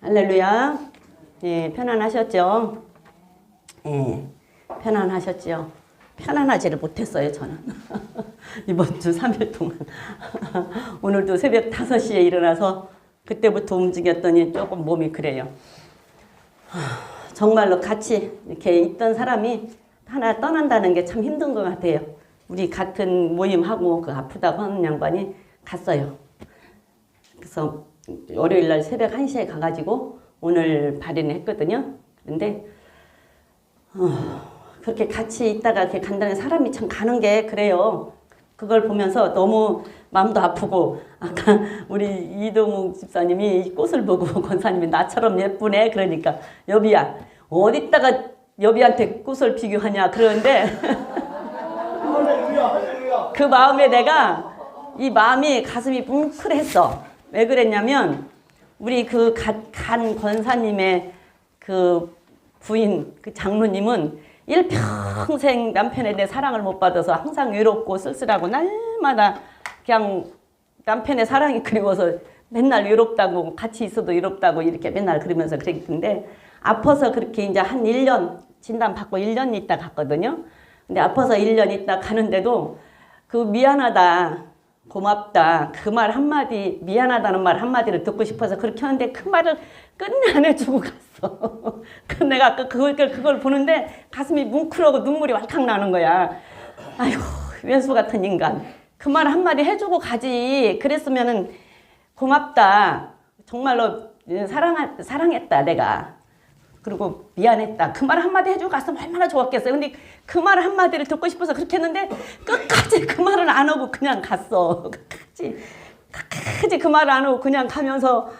할렐루야. 예, 편안하셨죠? 예, 편안하셨죠? 편안하지를 못했어요, 저는. 이번 주 3일 동안. 오늘도 새벽 5시에 일어나서 그때부터 움직였더니 조금 몸이 그래요. 정말로 같이 이렇게 있던 사람이 하나 떠난다는 게 참 힘든 것 같아요. 우리 같은 모임하고 그 아프다고 하는 양반이 갔어요. 그래서 월요일 날 새벽 1시에 가가지고 오늘 발인을 했거든요. 그런데 그렇게 같이 있다가 이렇게 간다는 사람이 참 가는 게 그래요. 그걸 보면서 너무 마음도 아프고, 아까 우리 이동욱 집사님이 꽃을 보고 권사님이 나처럼 예쁘네 그러니까 여비야 어디다가 여비한테 꽃을 비교하냐 그러는데 그 마음에 내가 이 마음이 가슴이 뭉클했어. 왜 그랬냐면 우리 그 간 권사님의 그 부인 그 장로님은 일평생 남편에 대해 사랑을 못 받아서 항상 외롭고 쓸쓸하고 날마다 그냥 남편의 사랑이 그리워서 맨날 외롭다고 같이 있어도 외롭다고 이렇게 맨날 그러면서 그랬는데 아파서 그렇게 이제 한 1년 진단받고 1년 있다 갔거든요. 근데 아파서 1년 있다 가는데도 그 미안하다 고맙다 그 말 한마디 미안하다는 말 한마디를 듣고 싶어서 그렇게 하는데 그 말을 끝내 안 해주고 갔어. 그 내가 아까 그걸 보는데 가슴이 뭉클하고 눈물이 왈칵 나는 거야. 아이고 왼수 같은 인간 그 말 한마디 해주고 가지. 그랬으면은 고맙다 정말로 사랑했다 내가 그리고 미안했다 그 말 한마디 해주고 갔으면 얼마나 좋았겠어요. 근데 그 말 한마디를 듣고 싶어서 그렇게 했는데 끝까지 그 말을 안 하고 그냥 갔어. 끝까지 그 말을 안 하고 그냥 가면서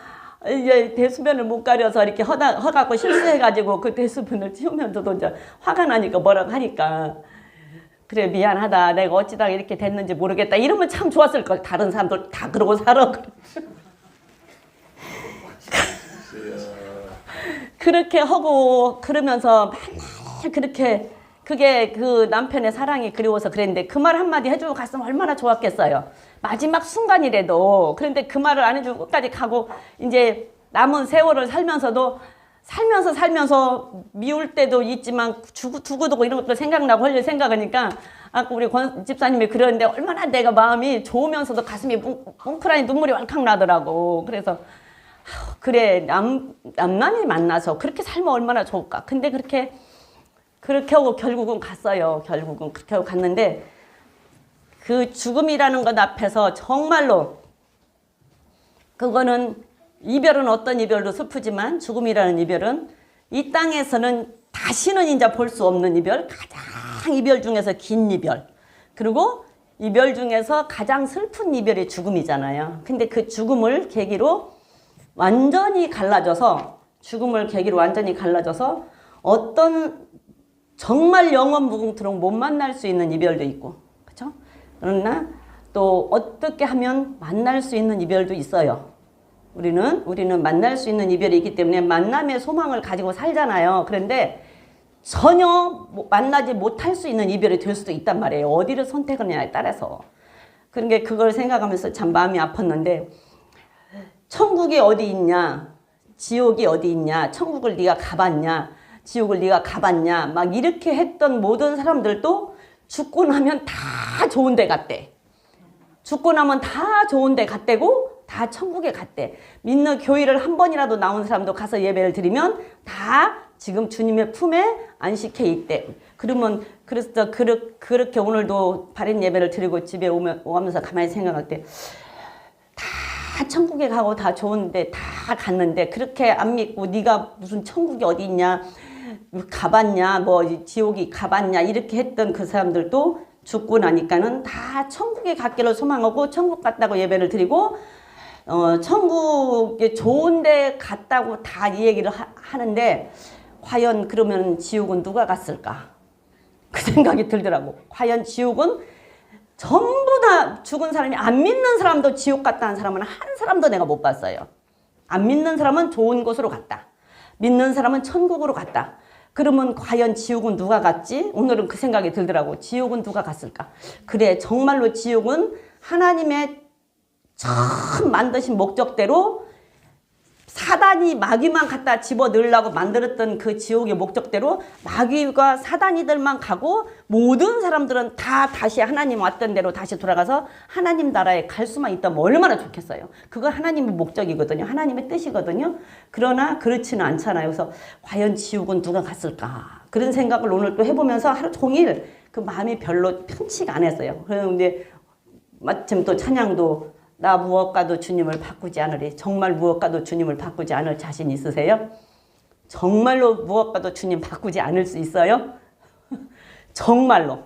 이제 대수변을 못 가려서 이렇게 허갖고 실수해가지고 그 대수변을 치우면서도 이제 화가 나니까 뭐라고 하니까 그래 미안하다 내가 어찌다가 이렇게 됐는지 모르겠다 이러면 참 좋았을 걸. 다른 사람들 다 그러고 살아. 그렇게 하고 그러면서 맨날 그렇게 그게 그 남편의 사랑이 그리워서 그랬는데 그 말 한마디 해주고 갔으면 얼마나 좋았겠어요. 마지막 순간이라도. 그런데 그 말을 안 해주고 끝까지 가고 이제 남은 세월을 살면서도 살면서 미울 때도 있지만 두고두고 이런 것도 생각나고 헐릴 생각하니까 아까 우리 권 집사님이 그러는데 얼마나 내가 마음이 좋으면서도 가슴이 뭉클하니 눈물이 왈칵 나더라고. 그래서 그래 남남이 만나서 그렇게 살면 얼마나 좋을까. 근데 그렇게 하고 결국은 갔어요. 결국은 그렇게 하고 갔는데 그 죽음이라는 것 앞에서 정말로 그거는 이별은 어떤 이별도 슬프지만 죽음이라는 이별은 이 땅에서는 다시는 이제 볼 수 없는 이별, 가장 이별 중에서 긴 이별, 그리고 이별 중에서 가장 슬픈 이별이 죽음이잖아요. 근데 그 죽음을 계기로 완전히 갈라져서 어떤 정말 영원 무궁토록 못 만날 수 있는 이별도 있고, 그렇죠? 그러나 또 어떻게 하면 만날 수 있는 이별도 있어요. 우리는 만날 수 있는 이별이 있기 때문에 만남의 소망을 가지고 살잖아요. 그런데 전혀 만나지 못할 수 있는 이별이 될 수도 있단 말이에요. 어디를 선택하느냐에 따라서. 그러니까 그걸 생각하면서 참 마음이 아팠는데 천국이 어디 있냐, 지옥이 어디 있냐, 천국을 네가 가봤냐, 지옥을 네가 가봤냐, 막 이렇게 했던 모든 사람들도 죽고 나면 다 좋은 데 갔대. 죽고 나면 다 좋은 데 갔대고 다 천국에 갔대. 믿는 교회를 한 번이라도 나온 사람도 가서 예배를 드리면 다 지금 주님의 품에 안식해 있대. 그러면 그래서 그렇게 오늘도 발인 예배를 드리고 집에 오면서 가만히 생각할 때 다 천국에 가고 다 좋은데 다 갔는데 그렇게 안 믿고 네가 무슨 천국이 어디 있냐 가봤냐 뭐 지옥이 가봤냐 이렇게 했던 그 사람들도 죽고 나니까는 다 천국에 갔기를 소망하고 천국 갔다고 예배를 드리고 천국에 좋은데 갔다고 다 이 얘기를 하는데 과연 그러면 지옥은 누가 갔을까? 그 생각이 들더라고. 과연 지옥은 전부 다 죽은 사람이 안 믿는 사람도 지옥 갔다는 사람은 한 사람도 내가 못 봤어요. 안 믿는 사람은 좋은 곳으로 갔다. 믿는 사람은 천국으로 갔다. 그러면 과연 지옥은 누가 갔지? 오늘은 그 생각이 들더라고. 지옥은 누가 갔을까? 그래 정말로 지옥은 하나님의 참 만드신 목적대로 사단이 마귀만 갖다 집어넣으려고 만들었던 그 지옥의 목적대로 마귀가 사단이들만 가고 모든 사람들은 다 다시 하나님 왔던 대로 다시 돌아가서 하나님 나라에 갈 수만 있다면 얼마나 좋겠어요. 그거 하나님의 목적이거든요. 하나님의 뜻이거든요. 그러나 그렇지는 않잖아요. 그래서 과연 지옥은 누가 갔을까? 그런 생각을 오늘 또 해보면서 하루 종일 그 마음이 별로 편치가 않았어요. 그런데 마침 또 찬양도 나 무엇과도 주님을 바꾸지 않으리. 정말 무엇과도 주님을 바꾸지 않을 자신 있으세요? 정말로 무엇과도 주님 바꾸지 않을 수 있어요? 정말로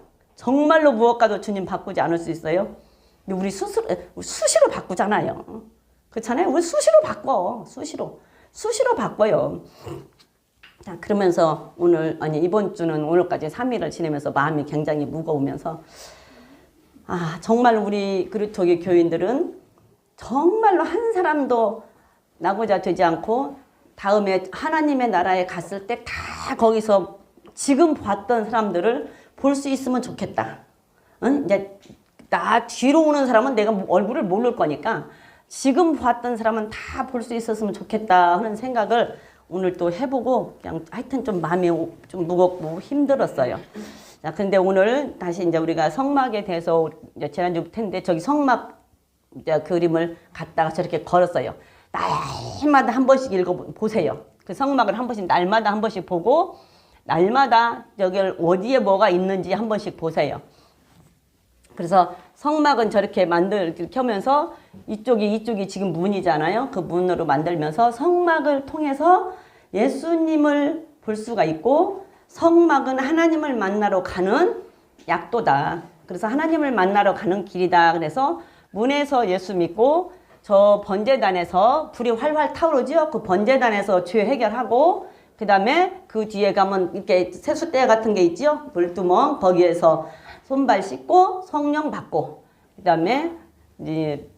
무엇과도 주님 바꾸지 않을 수 있어요? 우리 수시로 바꾸잖아요. 그렇잖아요. 우리 수시로 바꿔. 수시로 바꿔요. 자, 그러면서 이번 주는 오늘까지 3일을 지내면서 마음이 굉장히 무거우면서 정말 우리 그리스도의 교인들은 정말로 한 사람도 나고자 되지 않고 다음에 하나님의 나라에 갔을 때 다 거기서 지금 봤던 사람들을 볼 수 있으면 좋겠다. 응? 이제 나 뒤로 오는 사람은 내가 얼굴을 모를 거니까 지금 봤던 사람은 다 볼 수 있었으면 좋겠다 하는 생각을 오늘 또 해보고 그냥 하여튼 좀 마음이 좀 무겁고 힘들었어요. 자, 근데 오늘 다시 이제 우리가 성막에 대해서 이제 지난주 텐데 저기 성막 이제 그림을 갖다가 저렇게 걸었어요. 날마다 한 번씩 읽어보세요. 그 성막을 한 번씩 날마다 한 번씩 보고 날마다 여기 어디에 뭐가 있는지 한 번씩 보세요. 그래서 성막은 저렇게 이렇게 하면서 이쪽이 지금 문이잖아요. 그 문으로 만들면서 성막을 통해서 예수님을 볼 수가 있고 성막은 하나님을 만나러 가는 약도다. 그래서 하나님을 만나러 가는 길이다. 그래서 문에서 예수 믿고 저 번제단에서 불이 활활 타오르죠. 그 번제단에서 죄 해결하고 그 다음에 그 뒤에 가면 이렇게 세숫대 같은 게 있죠. 물두멍 거기에서 손발 씻고 성령 받고 그 다음에 이제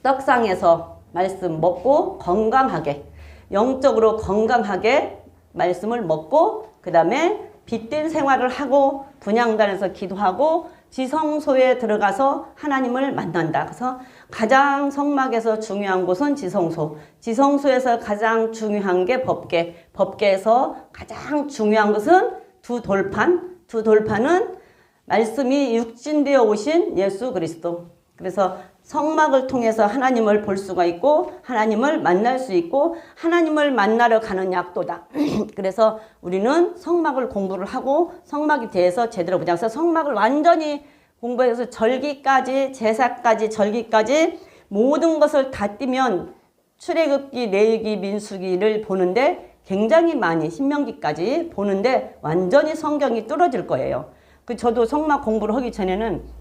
떡상에서 말씀 먹고 건강하게 영적으로 건강하게 말씀을 먹고 그 다음에 빛된 생활을 하고 분향단에서 기도하고 지성소에 들어가서 하나님을 만난다. 그래서 가장 성막에서 중요한 곳은 지성소. 지성소에서 가장 중요한 게 법궤. 법궤에서 가장 중요한 것은 두 돌판. 두 돌판은 말씀이 육신되어 오신 예수 그리스도. 그래서 성막을 통해서 하나님을 볼 수가 있고 하나님을 만날 수 있고 하나님을 만나러 가는 약도다. 그래서 우리는 성막을 공부를 하고 성막에 대해서 제대로 보자. 그래서 성막을 완전히 공부해서 절기까지 제사까지 절기까지 모든 것을 다 띄면 출애굽기, 레위기, 민수기를 보는데 굉장히 많이 신명기까지 보는데 완전히 성경이 뚫어질 거예요. 저도 성막 공부를 하기 전에는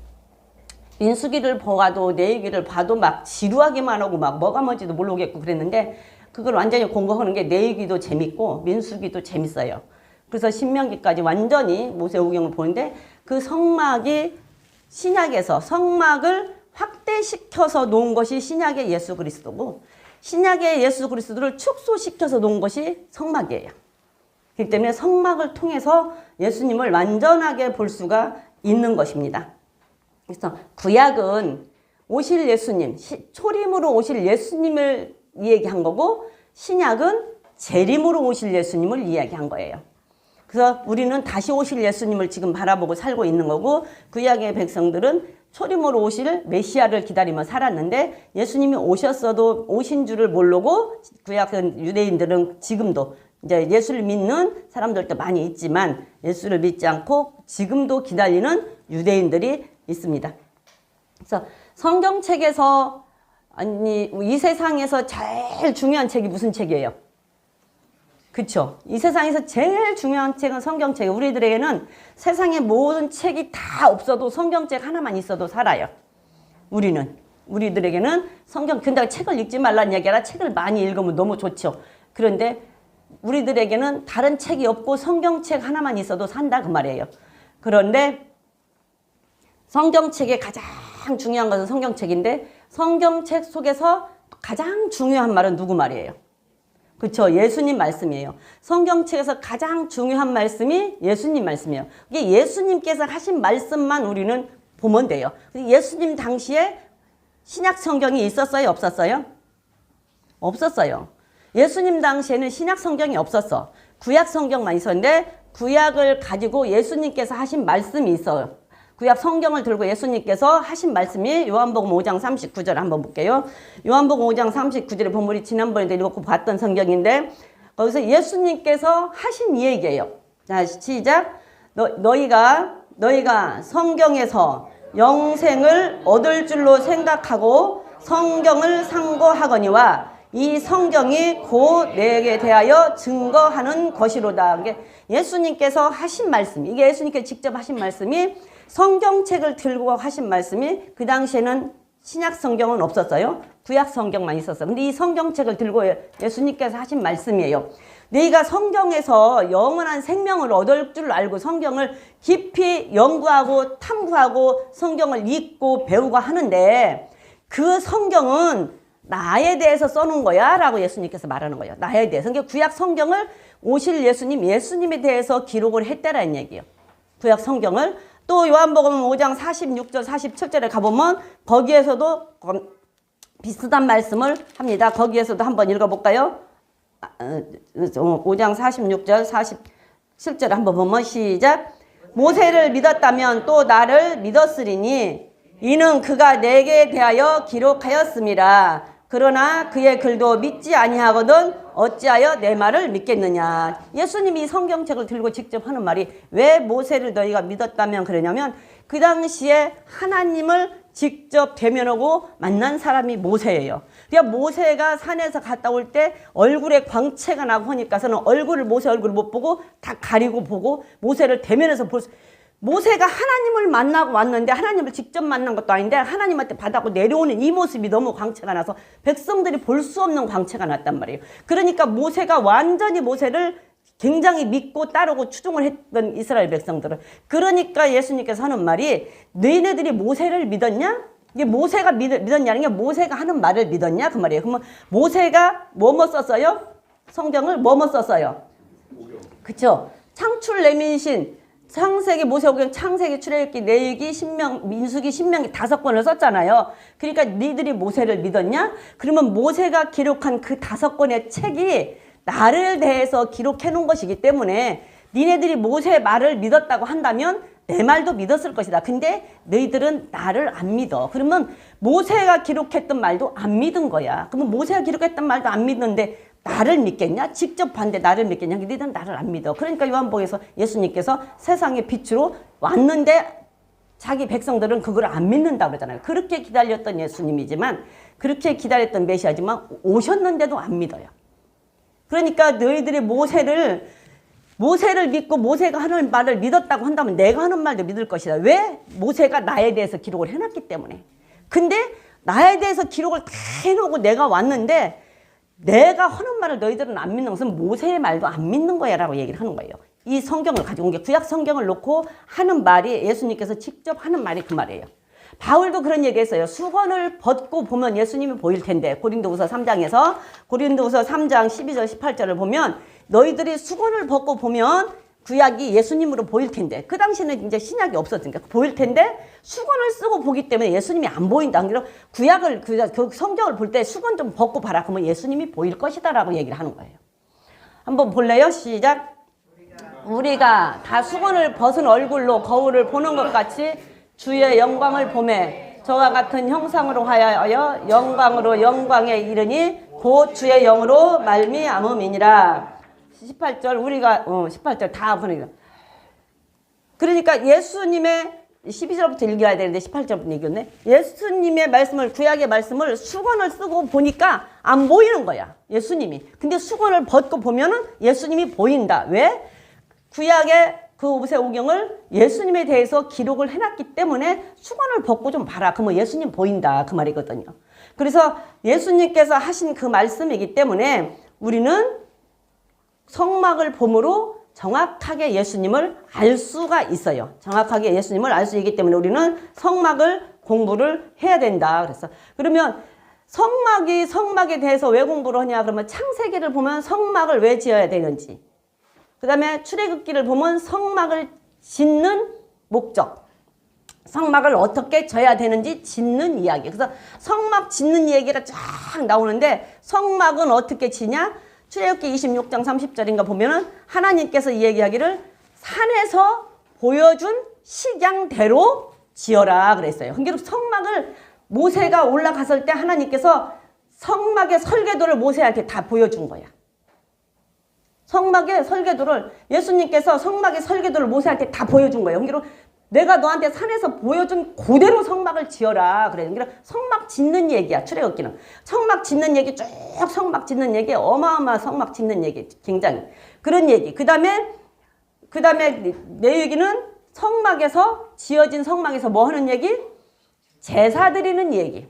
민수기를 보아도 레위기를 봐도 막 지루하기만 하고 막 뭐가 뭔지도 모르겠고 그랬는데 그걸 완전히 공부하는 게 레위기도 재밌고 민수기도 재밌어요. 그래서 신명기까지 완전히 모세오경을 보는데 그 성막이 신약에서 성막을 확대시켜서 놓은 것이 신약의 예수 그리스도고 신약의 예수 그리스도를 축소시켜서 놓은 것이 성막이에요. 그렇기 때문에 성막을 통해서 예수님을 완전하게 볼 수가 있는 것입니다. 그래서 구약은 오실 예수님, 초림으로 오실 예수님을 이야기한 거고 신약은 재림으로 오실 예수님을 이야기한 거예요. 그래서 우리는 다시 오실 예수님을 지금 바라보고 살고 있는 거고 구약의 백성들은 초림으로 오실 메시아를 기다리며 살았는데 예수님이 오셨어도 오신 줄을 모르고 구약 유대인들은 지금도 이제 예수를 믿는 사람들도 많이 있지만 예수를 믿지 않고 지금도 기다리는 유대인들이 있습니다. 그래서 성경책에서 이 세상에서 제일 중요한 책이 무슨 책이에요? 그렇죠? 이 세상에서 제일 중요한 책은 성경책이에요. 우리들에게는 세상의 모든 책이 다 없어도 성경책 하나만 있어도 살아요. 우리들에게는 근데 책을 읽지 말라는 얘기 아니라 책을 많이 읽으면 너무 좋죠. 그런데 우리들에게는 다른 책이 없고 성경책 하나만 있어도 산다 그 말이에요. 그런데 성경책의 가장 중요한 것은 성경책인데 성경책 속에서 가장 중요한 말은 누구 말이에요? 그렇죠. 예수님 말씀이에요. 성경책에서 가장 중요한 말씀이 예수님 말씀이에요. 이게 예수님께서 하신 말씀만 우리는 보면 돼요. 예수님 당시에 신약 성경이 있었어요? 없었어요? 없었어요. 예수님 당시에는 신약 성경이 없었어. 구약 성경만 있었는데 구약을 가지고 예수님께서 하신 말씀이 있어요. 구약 성경을 들고 예수님께서 하신 말씀이 요한복음 5장 39절 한번 볼게요. 요한복음 5장 39절에 보면 우리 지난번에도 읽고 봤던 성경인데 거기서 예수님께서 하신 이 얘기예요. 자, 시작. 너희가 성경에서 영생을 얻을 줄로 생각하고 성경을 상고하거니와 이 성경이 곧 내게 대하여 증거하는 것이로다. 이게 예수님께서 하신 말씀, 이게 예수님께서 직접 하신 말씀이 성경책을 들고 하신 말씀이 그 당시에는 신약 성경은 없었어요. 구약 성경만 있었어요. 근데 이 성경책을 들고 예수님께서 하신 말씀이에요. 너희가 성경에서 영원한 생명을 얻을 줄 알고 성경을 깊이 연구하고 탐구하고 성경을 읽고 배우고 하는데 그 성경은 나에 대해서 써놓은 거야 라고 예수님께서 말하는 거예요. 나에 대해서. 그러니까 구약 성경을 오실 예수님에 대해서 기록을 했다라는 얘기예요. 구약 성경을. 또 요한복음 5장 46절 47절에 가보면 거기에서도 비슷한 말씀을 합니다. 거기에서도 한번 읽어볼까요? 5장 46절 47절 한번 보면 시작. 모세를 믿었다면 또 나를 믿었으리니 이는 그가 내게 대하여 기록하였음이라. 그러나 그의 글도 믿지 아니하거든 어찌하여 내 말을 믿겠느냐. 예수님이 성경책을 들고 직접 하는 말이 왜 모세를 너희가 믿었다면 그러냐면 그 당시에 하나님을 직접 대면하고 만난 사람이 모세예요. 그러니까 모세가 산에서 갔다 올 때 얼굴에 광채가 나고 하니까서는 모세 얼굴을 못 보고 다 가리고 보고 모세를 대면해서 모세가 하나님을 만나고 왔는데 하나님을 직접 만난 것도 아닌데 하나님한테 받아고 내려오는 이 모습이 너무 광채가 나서 백성들이 볼 수 없는 광채가 났단 말이에요. 그러니까 모세가 완전히 모세를 굉장히 믿고 따르고 추종을 했던 이스라엘 백성들은. 그러니까 예수님께서 하는 말이 너희네들이 모세를 믿었냐? 이게 모세가 믿었냐는 게 모세가 하는 말을 믿었냐? 그 말이에요. 그러면 모세가 뭐뭐 썼어요? 성경을 뭐뭐 썼어요? 그쵸? 창출 레민신 창세기, 모세오경, 창세기, 출애굽기, 레위기, 신명, 민수기, 신명기 5권을 썼잖아요. 그러니까 니들이 모세를 믿었냐? 그러면 모세가 기록한 그 5권의 책이 나를 대해서 기록해 놓은 것이기 때문에 니네들이 모세의 말을 믿었다고 한다면 내 말도 믿었을 것이다. 근데 너희들은 나를 안 믿어. 그러면 모세가 기록했던 말도 안 믿은 거야. 그러면 모세가 기록했던 말도 안 믿는데 나를 믿겠냐? 직접 봤는데 나를 믿겠냐? 너희들은 나를 안 믿어. 그러니까 요한복음에서 예수님께서 세상의 빛으로 왔는데 자기 백성들은 그걸 안 믿는다 그러잖아요. 그렇게 기다렸던 예수님이지만 그렇게 기다렸던 메시아지만 오셨는데도 안 믿어요. 그러니까 너희들이 모세를 믿고 모세가 하는 말을 믿었다고 한다면 내가 하는 말도 믿을 것이다. 왜? 모세가 나에 대해서 기록을 해놨기 때문에. 근데 나에 대해서 기록을 다 해놓고 내가 왔는데 내가 하는 말을 너희들은 안 믿는 것은 모세의 말도 안 믿는 거야 라고 얘기를 하는 거예요. 이 성경을 가지고 온 게 구약 성경을 놓고 하는 말이 예수님께서 직접 하는 말이 그 말이에요. 바울도 그런 얘기했어요. 수건을 벗고 보면 예수님이 보일 텐데 고린도후서 3장에서 고린도후서 3장 12절 18절을 보면 너희들이 수건을 벗고 보면 구약이 예수님으로 보일 텐데 그 당시에는 이제 신약이 없었으니까 보일 텐데 수건을 쓰고 보기 때문에 예수님이 안 보인다. 그래서 그 성경을 볼 때 수건 좀 벗고 봐라. 그러면 예수님이 보일 것이다 라고 얘기를 하는 거예요. 한번 볼래요? 시작. 우리가 다 수건을 벗은 얼굴로 거울을 보는 것 같이 주의 영광을 보매 저와 같은 형상으로 하여 영광으로 영광에 이르니 곧 주의 영으로 말미암음이니라. 18절 우리가 18절 다 보내요. 그러니까 예수님의 12절부터 읽어야 되는데 18절부터 읽었네. 예수님의 말씀을 구약의 말씀을 수건을 쓰고 보니까 안 보이는 거야. 예수님이. 근데 수건을 벗고 보면은 예수님이 보인다. 왜? 구약의 그 모세오경을 예수님에 대해서 기록을 해놨기 때문에 수건을 벗고 좀 봐라. 그러면 예수님 보인다. 그 말이거든요. 그래서 예수님께서 하신 그 말씀이기 때문에 우리는 성막을 봄으로 정확하게 예수님을 알 수가 있어요. 정확하게 예수님을 알 수 있기 때문에 우리는 성막을 공부를 해야 된다. 그래서 그러면 성막에 대해서 왜 공부를 하냐? 그러면 창세기를 보면 성막을 왜 지어야 되는지, 그 다음에 출애굽기를 보면 성막을 짓는 목적, 성막을 어떻게 져야 되는지 짓는 이야기. 그래서 성막 짓는 얘기가 쫙 나오는데 성막은 어떻게 지냐? 출애굽기 26장 30절인가 보면은 하나님께서 이 얘기하기를 산에서 보여준 식양대로 지어라 그랬어요. 그러니까 성막을 모세가 올라갔을 때 하나님께서 성막의 설계도를 모세한테 다 보여준 거야. 성막의 설계도를 예수님께서 성막의 설계도를 모세한테 다 보여준 거예요. 그러니까 내가 너한테 산에서 보여준 그대로 성막을 지어라 그래요. 그러니까 성막 짓는 얘기야. 출애굽기는 성막 짓는 얘기 쭉 성막 짓는 얘기 어마어마한 성막 짓는 얘기 굉장히 그런 얘기. 그다음에 내 얘기는 성막에서 지어진 성막에서 뭐 하는 얘기? 제사 드리는 얘기.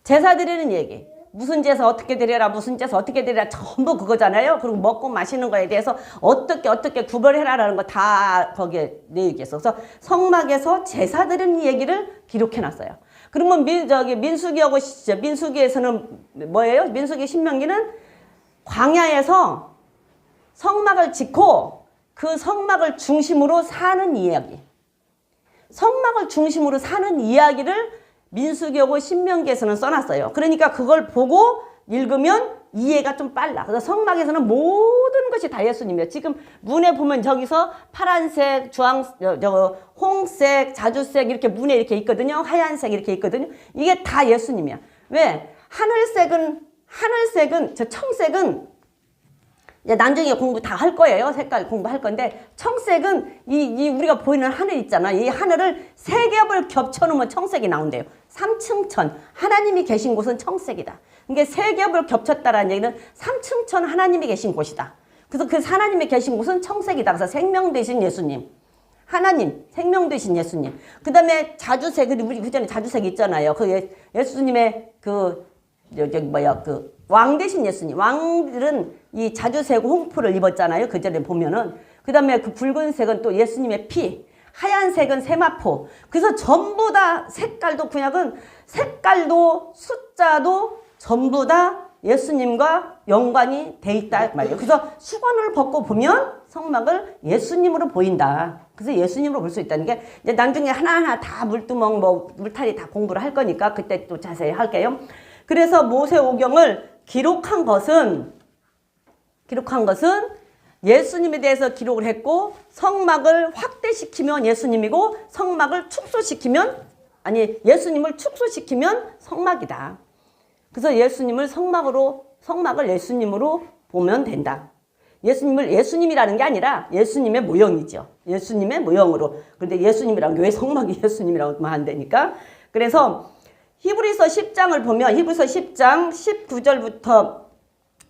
제사 드리는 얘기. 무슨 제사 어떻게 드려라 무슨 제사 어떻게 드려라 전부 그거잖아요. 그리고 먹고 마시는 거에 대해서 어떻게 구별해라라는 거 다 거기에 내 얘기했어. 그래서 성막에서 제사 드리는 얘기를 기록해놨어요. 그러면 민수기에서는 뭐예요? 민수기 신명기는 광야에서 성막을 짓고 그 성막을 중심으로 사는 이야기. 성막을 중심으로 사는 이야기를 민수기하고 신명기에서는 써놨어요. 그러니까 그걸 보고 읽으면 이해가 좀 빨라. 그래서 성막에서는 모든 것이 다 예수님이에요. 지금 문에 보면 저기서 파란색, 홍색, 자주색 이렇게 문에 이렇게 있거든요. 하얀색 이렇게 있거든요. 이게 다 예수님이야. 왜? 하늘색은 저 청색은 이제 나중에 공부 다 할 거예요. 색깔 공부할 건데 청색은 이 우리가 보이는 하늘 있잖아. 이 하늘을 세 겹을 겹쳐놓으면 청색이 나온대요. 삼층천 하나님이 계신 곳은 청색이다. 이게 세 겹을 겹쳤다라는 얘기는 삼층천 하나님이 계신 곳이다. 그래서 그 하나님이 계신 곳은 청색이다. 그래서 생명 되신 예수님, 하나님, 생명 되신 예수님. 그 다음에 자주색, 우리 그 전에 자주색 있잖아요. 그 예수님의 왕 대신 예수님. 왕들은 이 자주색 홍포를 입었잖아요. 그 전에 보면은. 그 다음에 그 붉은색은 또 예수님의 피. 하얀색은 세마포. 그래서 전부 다 색깔도 구약은 색깔도 숫자도 전부 다 예수님과 연관이 돼 있다 말이에요. 그래서 수건을 벗고 보면 성막을 예수님으로 보인다. 그래서 예수님으로 볼 수 있다는 게 이제 나중에 하나하나 다 물두멍 물타리 다 공부를 할 거니까 그때 또 자세히 할게요. 그래서 모세오경을 기록한 것은 예수님에 대해서 기록을 했고 성막을 확대시키면 예수님이고 성막을 축소시키면 예수님을 축소시키면 성막이다. 그래서 성막을 예수님으로 보면 된다. 예수님이라는 게 아니라 예수님의 모형이죠. 예수님의 모형으로. 그런데 예수님이라는 게 왜 성막이 예수님이라고 하면 안 되니까. 그래서 히브리서 10장을 보면 히브리서 10장 19절부터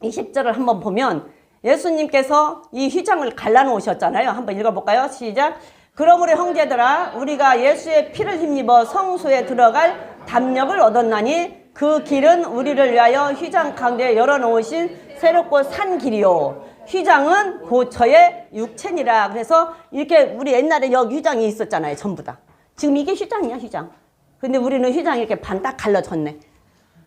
20절을 한번 보면 예수님께서 이 휘장을 갈라놓으셨잖아요. 한번 읽어볼까요? 시작. 그러므로 형제들아 우리가 예수의 피를 힘입어 성소에 들어갈 담력을 얻었나니 그 길은 우리를 위하여 휘장 가운데 열어놓으신 새롭고 산 길이요. 휘장은 고처의 육체니라. 그래서 이렇게 우리 옛날에 여기 휘장이 있었잖아요. 전부 다. 지금 이게 휘장이야 휘장. 근데 우리는 휘장이 이렇게 반 딱 갈라졌네.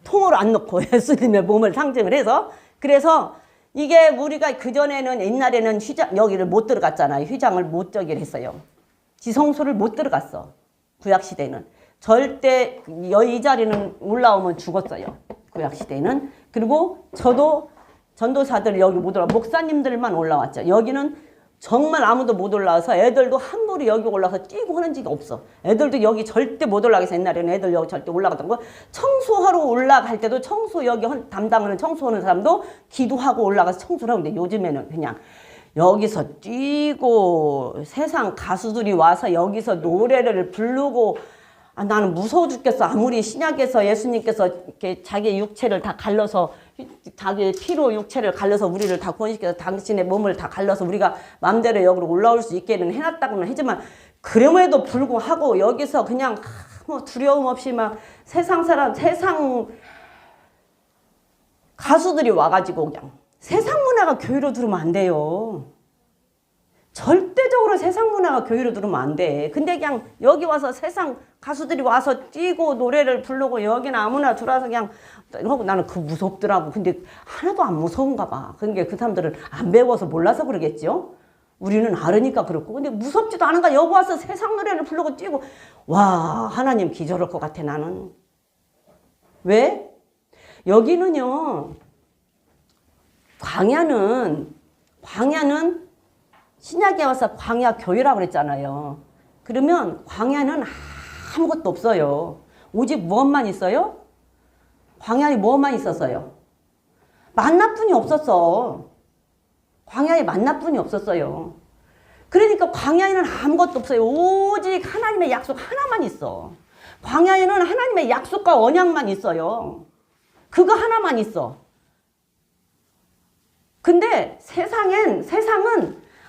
통으로 안 넣고 예수님의 몸을 상징을 해서. 그래서 이게 우리가 그전에는 옛날에는 여기를 못 들어갔잖아요. 휘장을 못 저기를 했어요. 지성소를 못 들어갔어. 구약시대는. 절대 이 자리는 올라오면 죽었어요. 구약시대는. 그리고 저도 전도사들 여기 못 올라 목사님들만 올라왔죠. 여기는 정말 아무도 못 올라와서 애들도 함부로 여기 올라가서 뛰고 하는 적이 없어. 애들도 여기 절대 못 올라가서 옛날에는 애들 여기 절대 올라가던 거. 청소하러 올라갈 때도 청소 여기 담당하는 청소하는 사람도 기도하고 올라가서 청소를 하고. 근데 요즘에는 그냥 여기서 뛰고 세상 가수들이 와서 여기서 노래를 부르고 나는 무서워 죽겠어. 아무리 신약에서 예수님께서 이렇게 자기 육체를 다 갈라서 자기 피로 육체를 갈라서 우리를 다 구원시켜서 당신의 몸을 다 갈라서 우리가 마음대로 여기로 올라올 수 있게는 해놨다고는 하지만 그럼에도 불구하고 여기서 그냥 두려움 없이 막 세상 가수들이 와가지고 그냥 세상 문화가 교회로 들어오면 안 돼요. 절대적으로 세상 문화가 교회로 들어오면 안 돼. 근데 그냥 여기 와서 세상 가수들이 와서 뛰고 노래를 부르고 여기는 아무나 들어와서 그냥 하고 나는 그거 무섭더라고. 근데 하나도 안 무서운가 봐. 그러니까 그 사람들은 안 배워서 몰라서 그러겠죠. 우리는 알으니까 그렇고. 근데 무섭지도 않은가? 여기 와서 세상 노래를 부르고 뛰고. 와, 하나님 기절할 것 같아, 나는. 왜? 여기는요, 광야는 신약에 와서 광야 교회라고 그랬잖아요. 그러면 광야는 아무것도 없어요. 오직 무엇만 있어요? 광야에 무엇만 있었어요? 만나뿐이 없었어. 광야에 만나뿐이 없었어요. 그러니까 광야에는 아무것도 없어요. 오직 하나님의 약속 하나만 있어. 광야에는 하나님의 약속과 언약만 있어요. 그거 하나만 있어. 근데 세상은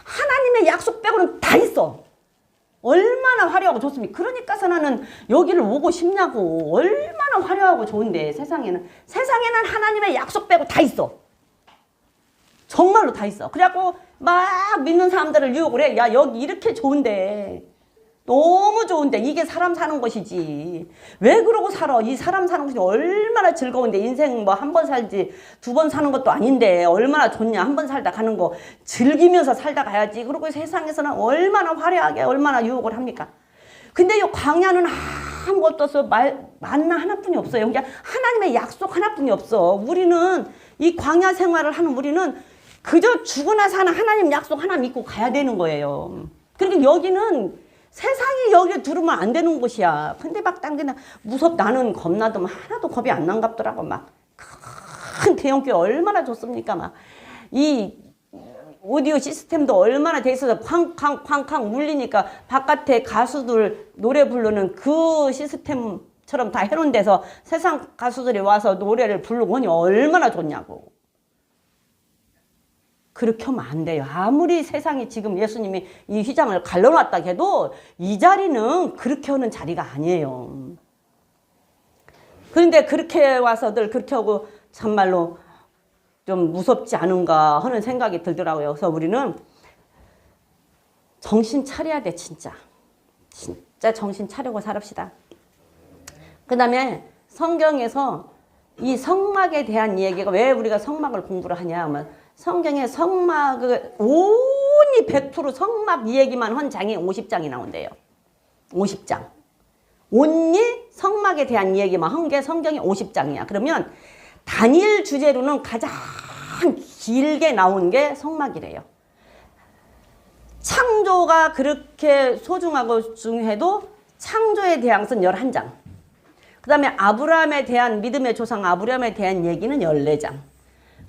하나님의 약속 빼고는 다 있어. 얼마나 화려하고 좋습니까? 그러니까서 나는 여기를 오고 싶냐고. 얼마나 화려하고 좋은데 세상에는 하나님의 약속 빼고 다 있어. 정말로 다 있어. 그래갖고 막 믿는 사람들을 유혹을 해. 야, 여기 이렇게 좋은데, 너무 좋은데 이게 사람 사는 것이지. 왜 그러고 살아? 이 사람 사는 것이 얼마나 즐거운데. 인생 뭐 한 번 살지 2번 사는 것도 아닌데 얼마나 좋냐. 한 번 살다 가는 거 즐기면서 살다 가야지. 그리고 세상에서는 얼마나 화려하게 얼마나 유혹을 합니까? 근데 이 광야는 아무것도 없어. 만나 하나뿐이 없어요. 그러니까 하나님의 약속 하나뿐이 없어. 우리는 이 광야 생활을 하는 우리는 그저 죽으나 사나 하나님 약속 하나 믿고 가야 되는 거예요. 그러니까 여기는 세상이 여기에 두르면 안 되는 곳이야. 근데 막 당기나 나는 겁나도 하나도 겁이 안 난갑더라고. 막 큰 대형교회 얼마나 좋습니까? 막 이 오디오 시스템도 얼마나 돼 있어서 쾅쾅쾅쾅 울리니까 바깥에 가수들 노래 부르는 그 시스템처럼 다 해놓은 데서 세상 가수들이 와서 노래를 부르고 하니 얼마나 좋냐고. 그렇게 하면 안 돼요. 아무리 세상이 지금 예수님이 이 휘장을 갈라놨다 해도 이 자리는 그렇게 하는 자리가 아니에요. 그런데 그렇게 와서들 그렇게 하고 참말로 좀 무섭지 않은가 하는 생각이 들더라고요. 그래서 우리는 정신 차려야 돼, 진짜. 진짜 정신 차리고 살읍시다. 그 다음에 성경에서 이 성막에 대한 얘기가 왜 우리가 성막을 공부를 하냐 하면 성경에 성막을 온이 100% 성막 얘기만 한 장이 50장이 나온대요. 50장. 온이 성막에 대한 얘기만 한 게 성경이 50장이야. 그러면 다니엘 주제로는 가장 길게 나온 게 성막이래요. 창조가 그렇게 소중하고 중요해도 창조에 대한 것은 11장. 그 다음에 아브라함에 대한 믿음의 조상 아브라함에 대한 얘기는 14장.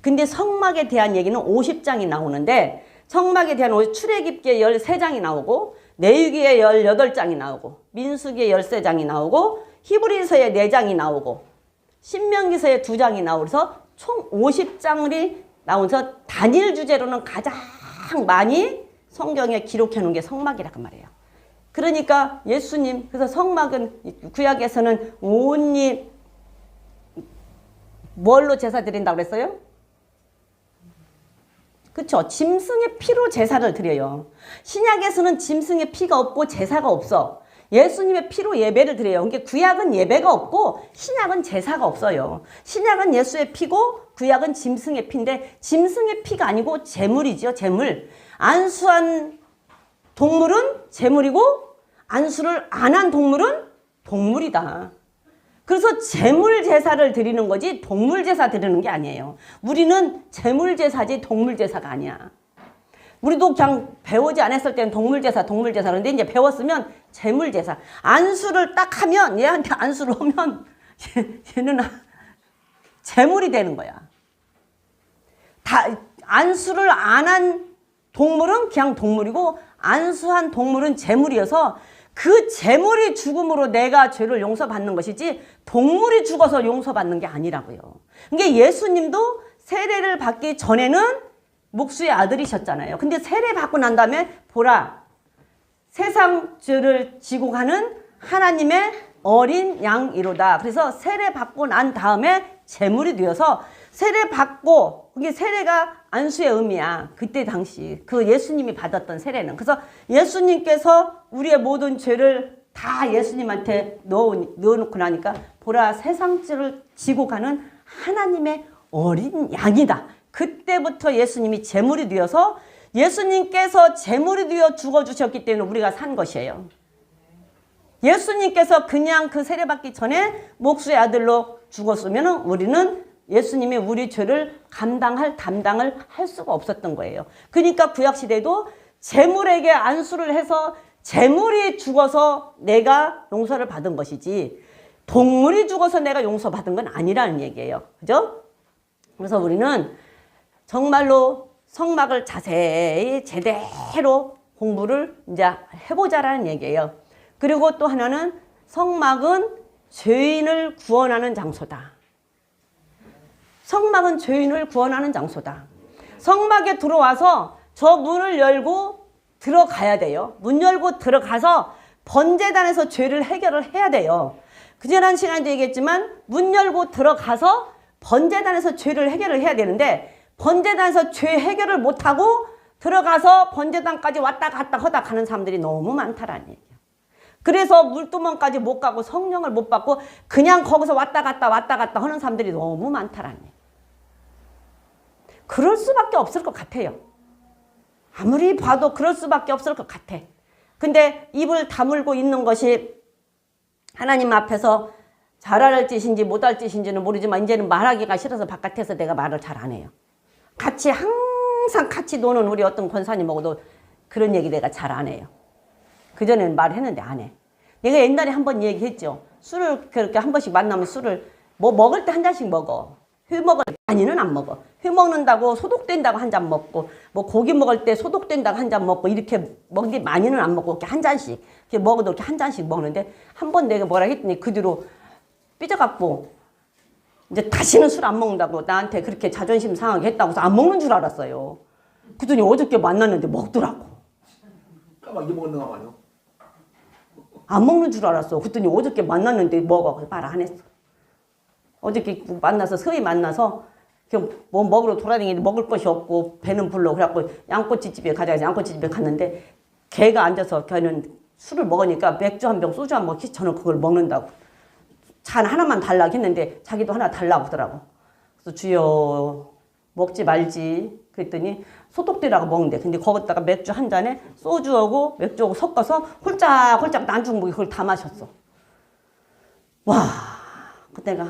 근데 성막에 대한 얘기는 50장이 나오는데 성막에 대한 출애굽기에 13장이 나오고 레위기에 18장이 나오고 민수기에 13장이 나오고 히브리서에 4장이 나오고 신명기서에 2장이 나오면서 총 50장이 나오면서 다니엘 주제로는 가장 많이 성경에 기록해 놓은 게 성막이라고 말해요. 그러니까 예수님 그래서 성막은 구약에서는 온리 뭘로 제사 드린다고 그랬어요? 그렇죠. 짐승의 피로 제사를 드려요. 신약에서는 짐승의 피가 없고 제사가 없어. 예수님의 피로 예배를 드려요. 그러니까 구약은 예배가 없고 신약은 제사가 없어요. 신약은 예수의 피고 구약은 짐승의 피인데 짐승의 피가 아니고 제물이죠. 제물. 안수한 동물은 제물이고 안수를 안 한 동물은 동물이다. 그래서 제물 제사를 드리는 거지 동물 제사 드리는 게 아니에요. 우리는 제물 제사지 동물 제사가 아니야. 우리도 그냥 배우지 않았을 때는 동물 제사 그런데 이제 배웠으면 제물 제사. 안수를 딱 하면 얘한테 안수를 하면 얘는 제물이 되는 거야. 다 안수를 안 한 동물은 그냥 동물이고 안수한 동물은 제물이어서 그 제물이 죽음으로 내가 죄를 용서받는 것이지 동물이 죽어서 용서받는 게 아니라고요. 그러니까 예수님도 세례를 받기 전에는 목수의 아들이셨잖아요. 근데 세례 받고 난 다음에 보라 세상 죄를 지고 가는 하나님의 어린 양이로다. 그래서 세례 받고 난 다음에 제물이 되어서 세례 받고 그게 세례가 안수의 의미야. 그때 당시 그 예수님이 받았던 세례는. 그래서 예수님께서 우리의 모든 죄를 다 예수님한테 넣어놓고 나니까 보라 세상 죄를 지고 가는 하나님의 어린 양이다. 그때부터 예수님이 제물이 되어서 예수님께서 제물이 되어 죽어주셨기 때문에 우리가 산 것이에요. 예수님께서 그냥 그 세례받기 전에 목수의 아들로 죽었으면 우리는 예수님이 우리 죄를 담당을 할 수가 없었던 거예요. 그러니까 구약시대도 제물에게 안수를 해서 제물이 죽어서 내가 용서를 받은 것이지 동물이 죽어서 내가 용서받은 건 아니라는 얘기예요. 그죠? 그래서 우리는 정말로 성막을 자세히 제대로 공부를 이제 해보자라는 얘기예요. 그리고 또 하나는 성막은 죄인을 구원하는 장소다. 성막은 죄인을 구원하는 장소다. 성막에 들어와서 저 문을 열고 들어가야 돼요. 문 열고 들어가서 번제단에서 죄를 해결을 해야 돼요. 그전한 시간에도 얘기했지만 문 열고 들어가서 번제단에서 죄를 해결을 해야 되는데 번제단에서 죄 해결을 못하고 들어가서 번제단까지 왔다 갔다 하다 가는 사람들이 너무 많다라는 얘기예요. 그래서 물두멍까지 못 가고 성령을 못 받고 그냥 거기서 왔다 갔다 하는 사람들이 너무 많다라는 얘기예요. 그럴 수밖에 없을 것 같아요. 아무리 봐도 그럴 수밖에 없을 것 같아. 근데 입을 다물고 있는 것이 하나님 앞에서 잘할 짓인지 못할 짓인지는 모르지만 이제는 말하기가 싫어서 바깥에서 내가 말을 잘 안 해요. 항상 같이 노는 우리 어떤 권사님하고도 그런 얘기 내가 잘 안 해요. 그전에는 말했는데 안 해. 내가 옛날에 한번 얘기했죠. 술을 그렇게 한 번씩 만나면 술을 뭐 먹을 때 한 잔씩 먹어. 회 먹을 때 많이는 안 먹어. 회 먹는다고 소독된다고 한 잔 먹고 뭐 고기 먹을 때 소독된다고 한 잔 먹고 이렇게 먹는데 많이는 안 먹고 이렇게 한 잔씩 이렇게 먹어도 이렇게 한 잔씩 먹는데 한 번 내가 뭐라 했더니 그 뒤로 삐져갖고 이제 다시는 술 안 먹는다고 나한테 그렇게 자존심 상하게 했다고 해서 안 먹는 줄 알았어요. 그랬더니 어저께 만났는데 먹더라고. 막 잊어먹는 거 아니야? 안 먹는 줄 알았어. 그랬더니 어저께 만났는데 먹어. 말 안 했어. 어저께 만나서 서희 만나서 뭐 먹으러 돌아다니는데 먹을 것이 없고 배는 불러. 그래갖고 양꼬치집에 가자고 양꼬치집에 갔는데 걔가 앉아서 걔는 술을 먹으니까 맥주 한 병 소주 한 병 저는 그걸 먹는다고. 잔 하나만 달라고 했는데 자기도 하나 달라고 하더라고. 그래서 주여 먹지 말지 그랬더니 소독되라고 먹는데 근데 거기다가 맥주 한 잔에 소주하고 맥주하고 섞어서 홀짝홀짝 난중무게 그걸 다 마셨어. 와 그때가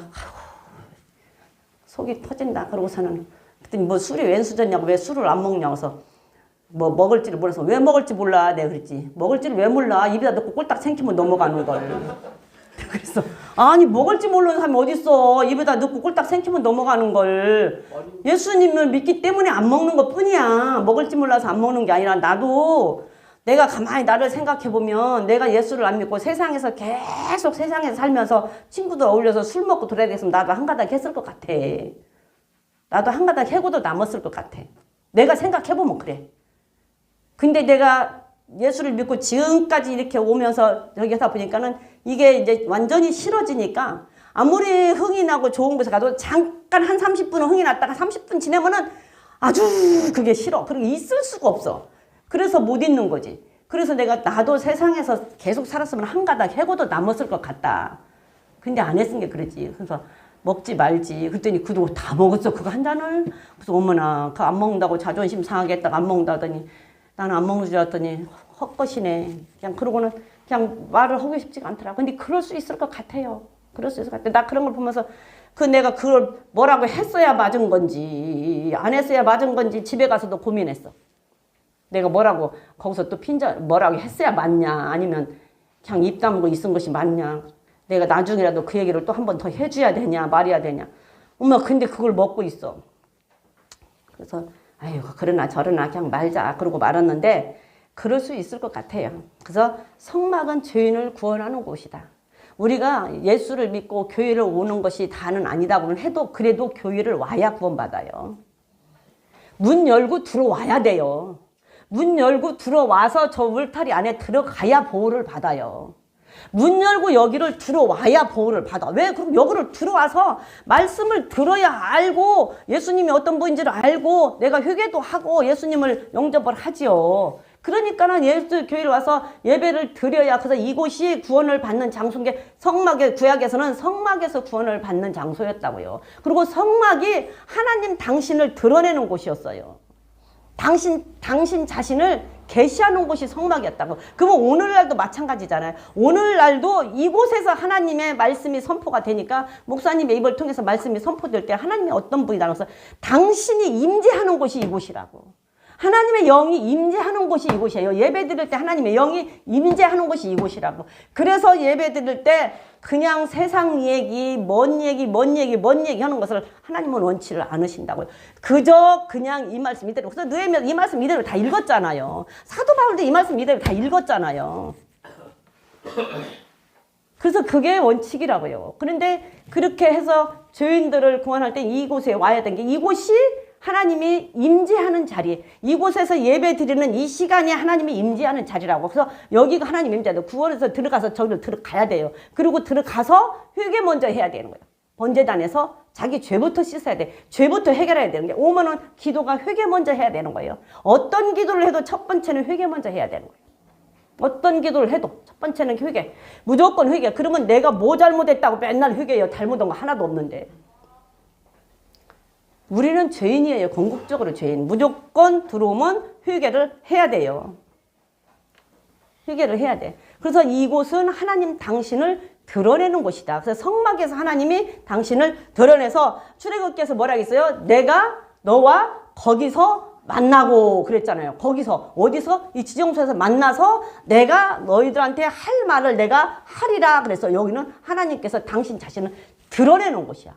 속이 터진다. 그러고서는 그랬더니 뭐 술이 웬 수저냐고 왜 술을 안 먹냐고 해서 뭐 먹을지를 몰라서 왜 먹을지 몰라 내가 그랬지. 먹을지를 왜 몰라. 입에다 넣고 꼴딱 생기면 넘어가는 걸. 그래서 아니 먹을지 모르는 사람이 어딨어. 입에다 넣고 꼴딱 생기면 넘어가는 걸. 예수님을 믿기 때문에 안 먹는 것 뿐이야. 먹을지 몰라서 안 먹는 게 아니라 나도 내가 가만히 나를 생각해보면 내가 예수를 안 믿고 세상에서 계속 세상에서 살면서 친구들 어울려서 술 먹고 돌아다녔으면 나도 한 가닥 했을 것 같아. 나도 한 가닥 해고도 남았을 것 같아. 내가 생각해보면 그래. 근데 내가 예수를 믿고 지금까지 이렇게 오면서 여기 하다 보니까는 이게 이제 완전히 싫어지니까 아무리 흥이 나고 좋은 곳에 가도 잠깐 한 30분은 흥이 났다가 30분 지나면은 아주 그게 싫어. 그리고 있을 수가 없어. 그래서 못 있는 거지. 그래서 내가 나도 세상에서 계속 살았으면 한 가닥 해고도 남았을 것 같다. 근데 안 했은 게 그러지. 그래서 먹지 말지. 그랬더니 그도 다 먹었어. 그거 한 잔을. 그래서 어머나 그거 안 먹는다고 자존심 상하게 했다가 안 먹는다 하더니 나는 안 먹는 줄 알았더니 헛것이네. 그냥 그러고는 그냥 말을 하고 싶지가 않더라. 근데 그럴 수 있을 것 같아요. 그럴 수 있을 것 같아. 나 그런 걸 보면서 내가 그걸 뭐라고 했어야 맞은 건지 안 했어야 맞은 건지 집에 가서도 고민했어. 내가 뭐라고 거기서 또 뭐라고 했어야 맞냐 아니면 그냥 입 다물고 있은 것이 맞냐. 내가 나중이라도 그 얘기를 또 한 번 더 해줘야 되냐 말해야 되냐. 엄마 근데 그걸 먹고 있어. 그래서 아유 그러나 저러나 그냥 말자 그러고 말았는데 그럴 수 있을 것 같아요. 그래서 성막은 죄인을 구원하는 곳이다. 우리가 예수를 믿고 교회를 오는 것이 다는 아니다고는 해도 그래도 교회를 와야 구원받아요. 문 열고 들어와야 돼요. 문 열고 들어와서 저 울타리 안에 들어가야 보호를 받아요. 문 열고 여기를 들어와야 보호를 받아. 왜? 그럼 여기를 들어와서 말씀을 들어야 알고 예수님이 어떤 분인지를 알고 내가 회개도 하고 예수님을 영접을 하지요. 그러니까는 예수 교회를 와서 예배를 드려야 그래서 이곳이 구원을 받는 장소인 게 성막의 구약에서는 성막에서 구원을 받는 장소였다고요. 그리고 성막이 하나님 당신을 드러내는 곳이었어요. 당신 자신을 계시하는 곳이 성막이었다고. 그러면 오늘날도 마찬가지잖아요. 오늘날도 이곳에서 하나님의 말씀이 선포가 되니까 목사님의 입을 통해서 말씀이 선포될 때 하나님의 어떤 분이라는 것을 당신이 임재하는 곳이 이곳이라고. 하나님의 영이 임재하는 곳이 이곳이에요. 예배 드릴 때 하나님의 영이 임재하는 곳이 이곳이라고. 그래서 예배 드릴 때 그냥 세상 얘기, 뭔 얘기 하는 것을 하나님은 원치를 않으신다고요. 그저 그냥 이 말씀 이대로. 그래서 느헤미야 이 말씀 이대로 다 읽었잖아요. 사도 바울도 이 말씀 이대로 다 읽었잖아요. 그래서 그게 원칙이라고요. 그런데 그렇게 해서 죄인들을 구원할 때 이곳에 와야 되는 게 이곳이 하나님이 임재하는 자리, 이곳에서 예배 드리는 이 시간이 하나님이 임재하는 자리라고. 그래서 여기가 하나님 임재하는 구원에서 들어가서 저기로 들어가야 돼요. 그리고 들어가서 회개 먼저 해야 되는 거예요. 번제단에서 자기 죄부터 씻어야 돼. 죄부터 해결해야 되는 게 오면은 기도가 회개 먼저 해야 되는 거예요. 어떤 기도를 해도 첫 번째는 회개 먼저 해야 되는 거예요. 어떤 기도를 해도 첫 번째는 회개. 무조건 회개. 그러면 내가 뭐 잘못했다고 맨날 회개해요. 잘못한 거 하나도 없는데. 우리는 죄인이에요. 궁극적으로 죄인. 무조건 들어오면 회개를 해야 돼요. 회개를 해야 돼. 그래서 이곳은 하나님 당신을 드러내는 곳이다. 그래서 성막에서 하나님이 당신을 드러내서 출애굽기에서 뭐라고 했어요? 내가 너와 거기서 만나고 그랬잖아요. 거기서 어디서? 이 지정소에서 만나서 내가 너희들한테 할 말을 내가 하리라 그래서 여기는 하나님께서 당신 자신을 드러내는 곳이야.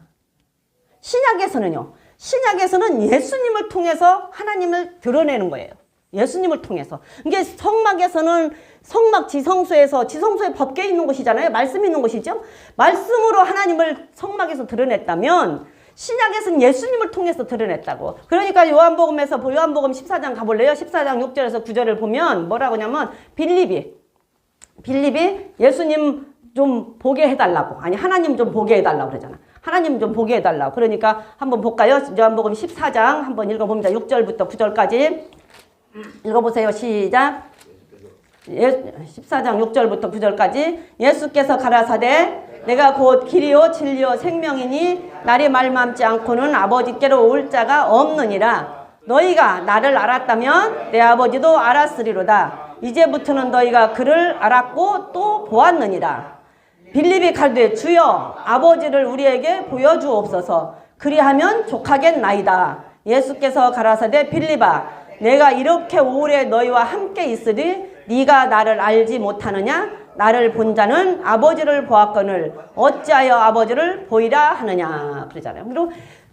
신약에서는요. 신약에서는 예수님을 통해서 하나님을 드러내는 거예요. 예수님을 통해서. 이게 성막에서는 성막 지성소에서 지성소에 법궤 있는 곳이잖아요. 말씀이 있는 곳이죠. 말씀으로 하나님을 성막에서 드러냈다면 신약에서는 예수님을 통해서 드러냈다고. 그러니까 요한복음에서 요한복음 14장 가볼래요? 14장 6절에서 9절을 보면 뭐라고 하냐면 빌립이 예수님 좀 보게 해달라고. 아니 하나님 좀 보게 해달라고 그러잖아. 하나님 좀 보게 해달라고. 그러니까 한번 볼까요? 요한복음 14장 한번 읽어봅니다. 6절부터 9절까지 읽어보세요. 시작. 14장 6절부터 9절까지 예수께서 가라사대 내가 곧 길이요 진리요 생명이니 나를 말맘지 않고는 아버지께로 올 자가 없느니라. 너희가 나를 알았다면 내 아버지도 알았으리로다. 이제부터는 너희가 그를 알았고 또 보았느니라. 빌립이 가로되 주여 아버지를 우리에게 보여주옵소서. 그리하면 족하겠나이다. 예수께서 가라사대 빌립아 내가 이렇게 오래 너희와 함께 있으리 네가 나를 알지 못하느냐? 나를 본 자는 아버지를 보았거늘 어찌하여 아버지를 보이라 하느냐 그러잖아요. 그리고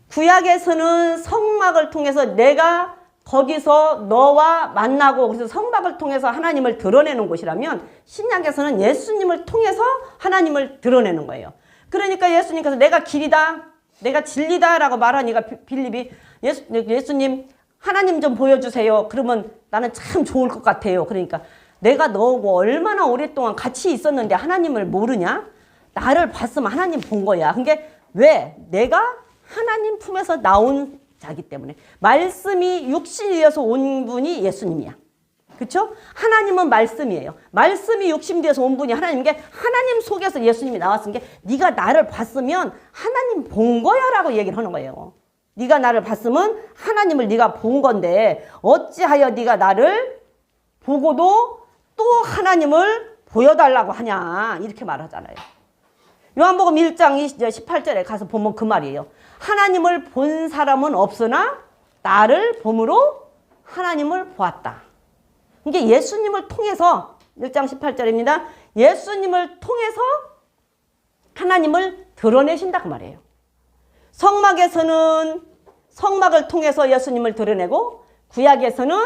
구약에서는 성막을 통해서 내가 거기서 너와 만나고 그래서 성막을 통해서 하나님을 드러내는 곳이라면 신약에서는 예수님을 통해서 하나님을 드러내는 거예요. 그러니까 예수님께서 내가 길이다, 내가 진리다 라고 말하니까 빌립이 예수님 하나님 좀 보여주세요. 그러면 나는 참 좋을 것 같아요. 그러니까 내가 너하고 얼마나 오랫동안 같이 있었는데 하나님을 모르냐? 나를 봤으면 하나님 본 거야. 그게 왜? 내가 하나님 품에서 나온 자기 때문에. 말씀이 육신이어서 온 분이 예수님이야. 그렇죠? 하나님은 말씀이에요. 말씀이 육신되어서 온 분이 하나님인 게 하나님 속에서 예수님이 나왔은 게 네가 나를 봤으면 하나님 본 거야 라고 얘기를 하는 거예요. 네가 나를 봤으면 하나님을 네가 본 건데 어찌하여 네가 나를 보고도 또 하나님을 보여달라고 하냐 이렇게 말하잖아요. 요한복음 1장 18절에 가서 보면 그 말이에요. 하나님을 본 사람은 없으나 나를 봄으로 하나님을 보았다. 이게 예수님을 통해서 1장 18절입니다. 예수님을 통해서 하나님을 드러내신다 그 말이에요. 성막에서는 성막을 통해서 예수님을 드러내고 구약에서는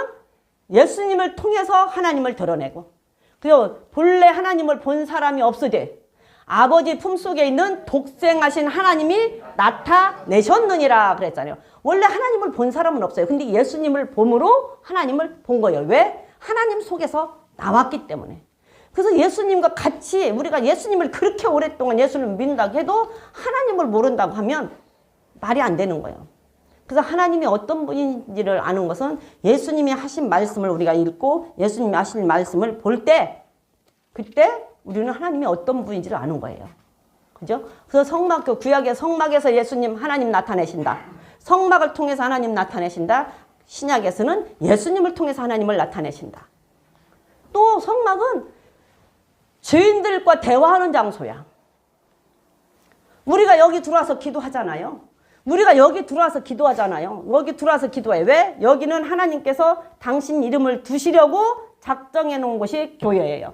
예수님을 통해서 하나님을 드러내고 그리고 본래 하나님을 본 사람이 없으되 아버지 품속에 있는 독생하신 하나님이 나타내셨느니라 그랬잖아요. 원래 하나님을 본 사람은 없어요. 근데 예수님을 봄으로 하나님을 본 거예요. 왜? 하나님 속에서 나왔기 때문에. 그래서 예수님과 같이 우리가 예수님을 그렇게 오랫동안 예수님을 믿는다고 해도 하나님을 모른다고 하면 말이 안 되는 거예요. 그래서 하나님이 어떤 분인지를 아는 것은 예수님이 하신 말씀을 우리가 읽고 예수님이 하신 말씀을 볼 때 그때 우리는 하나님이 어떤 분인지를 아는 거예요. 그죠? 그래서 성막, 구약의 성막에서 예수님 하나님 나타내신다. 성막을 통해서 하나님 나타내신다. 신약에서는 예수님을 통해서 하나님을 나타내신다. 또 성막은 죄인들과 대화하는 장소야. 우리가 여기 들어와서 기도하잖아요. 우리가 여기 들어와서 기도하잖아요. 여기 들어와서 기도해. 왜? 여기는 하나님께서 당신 이름을 두시려고 작정해 놓은 곳이 교회예요.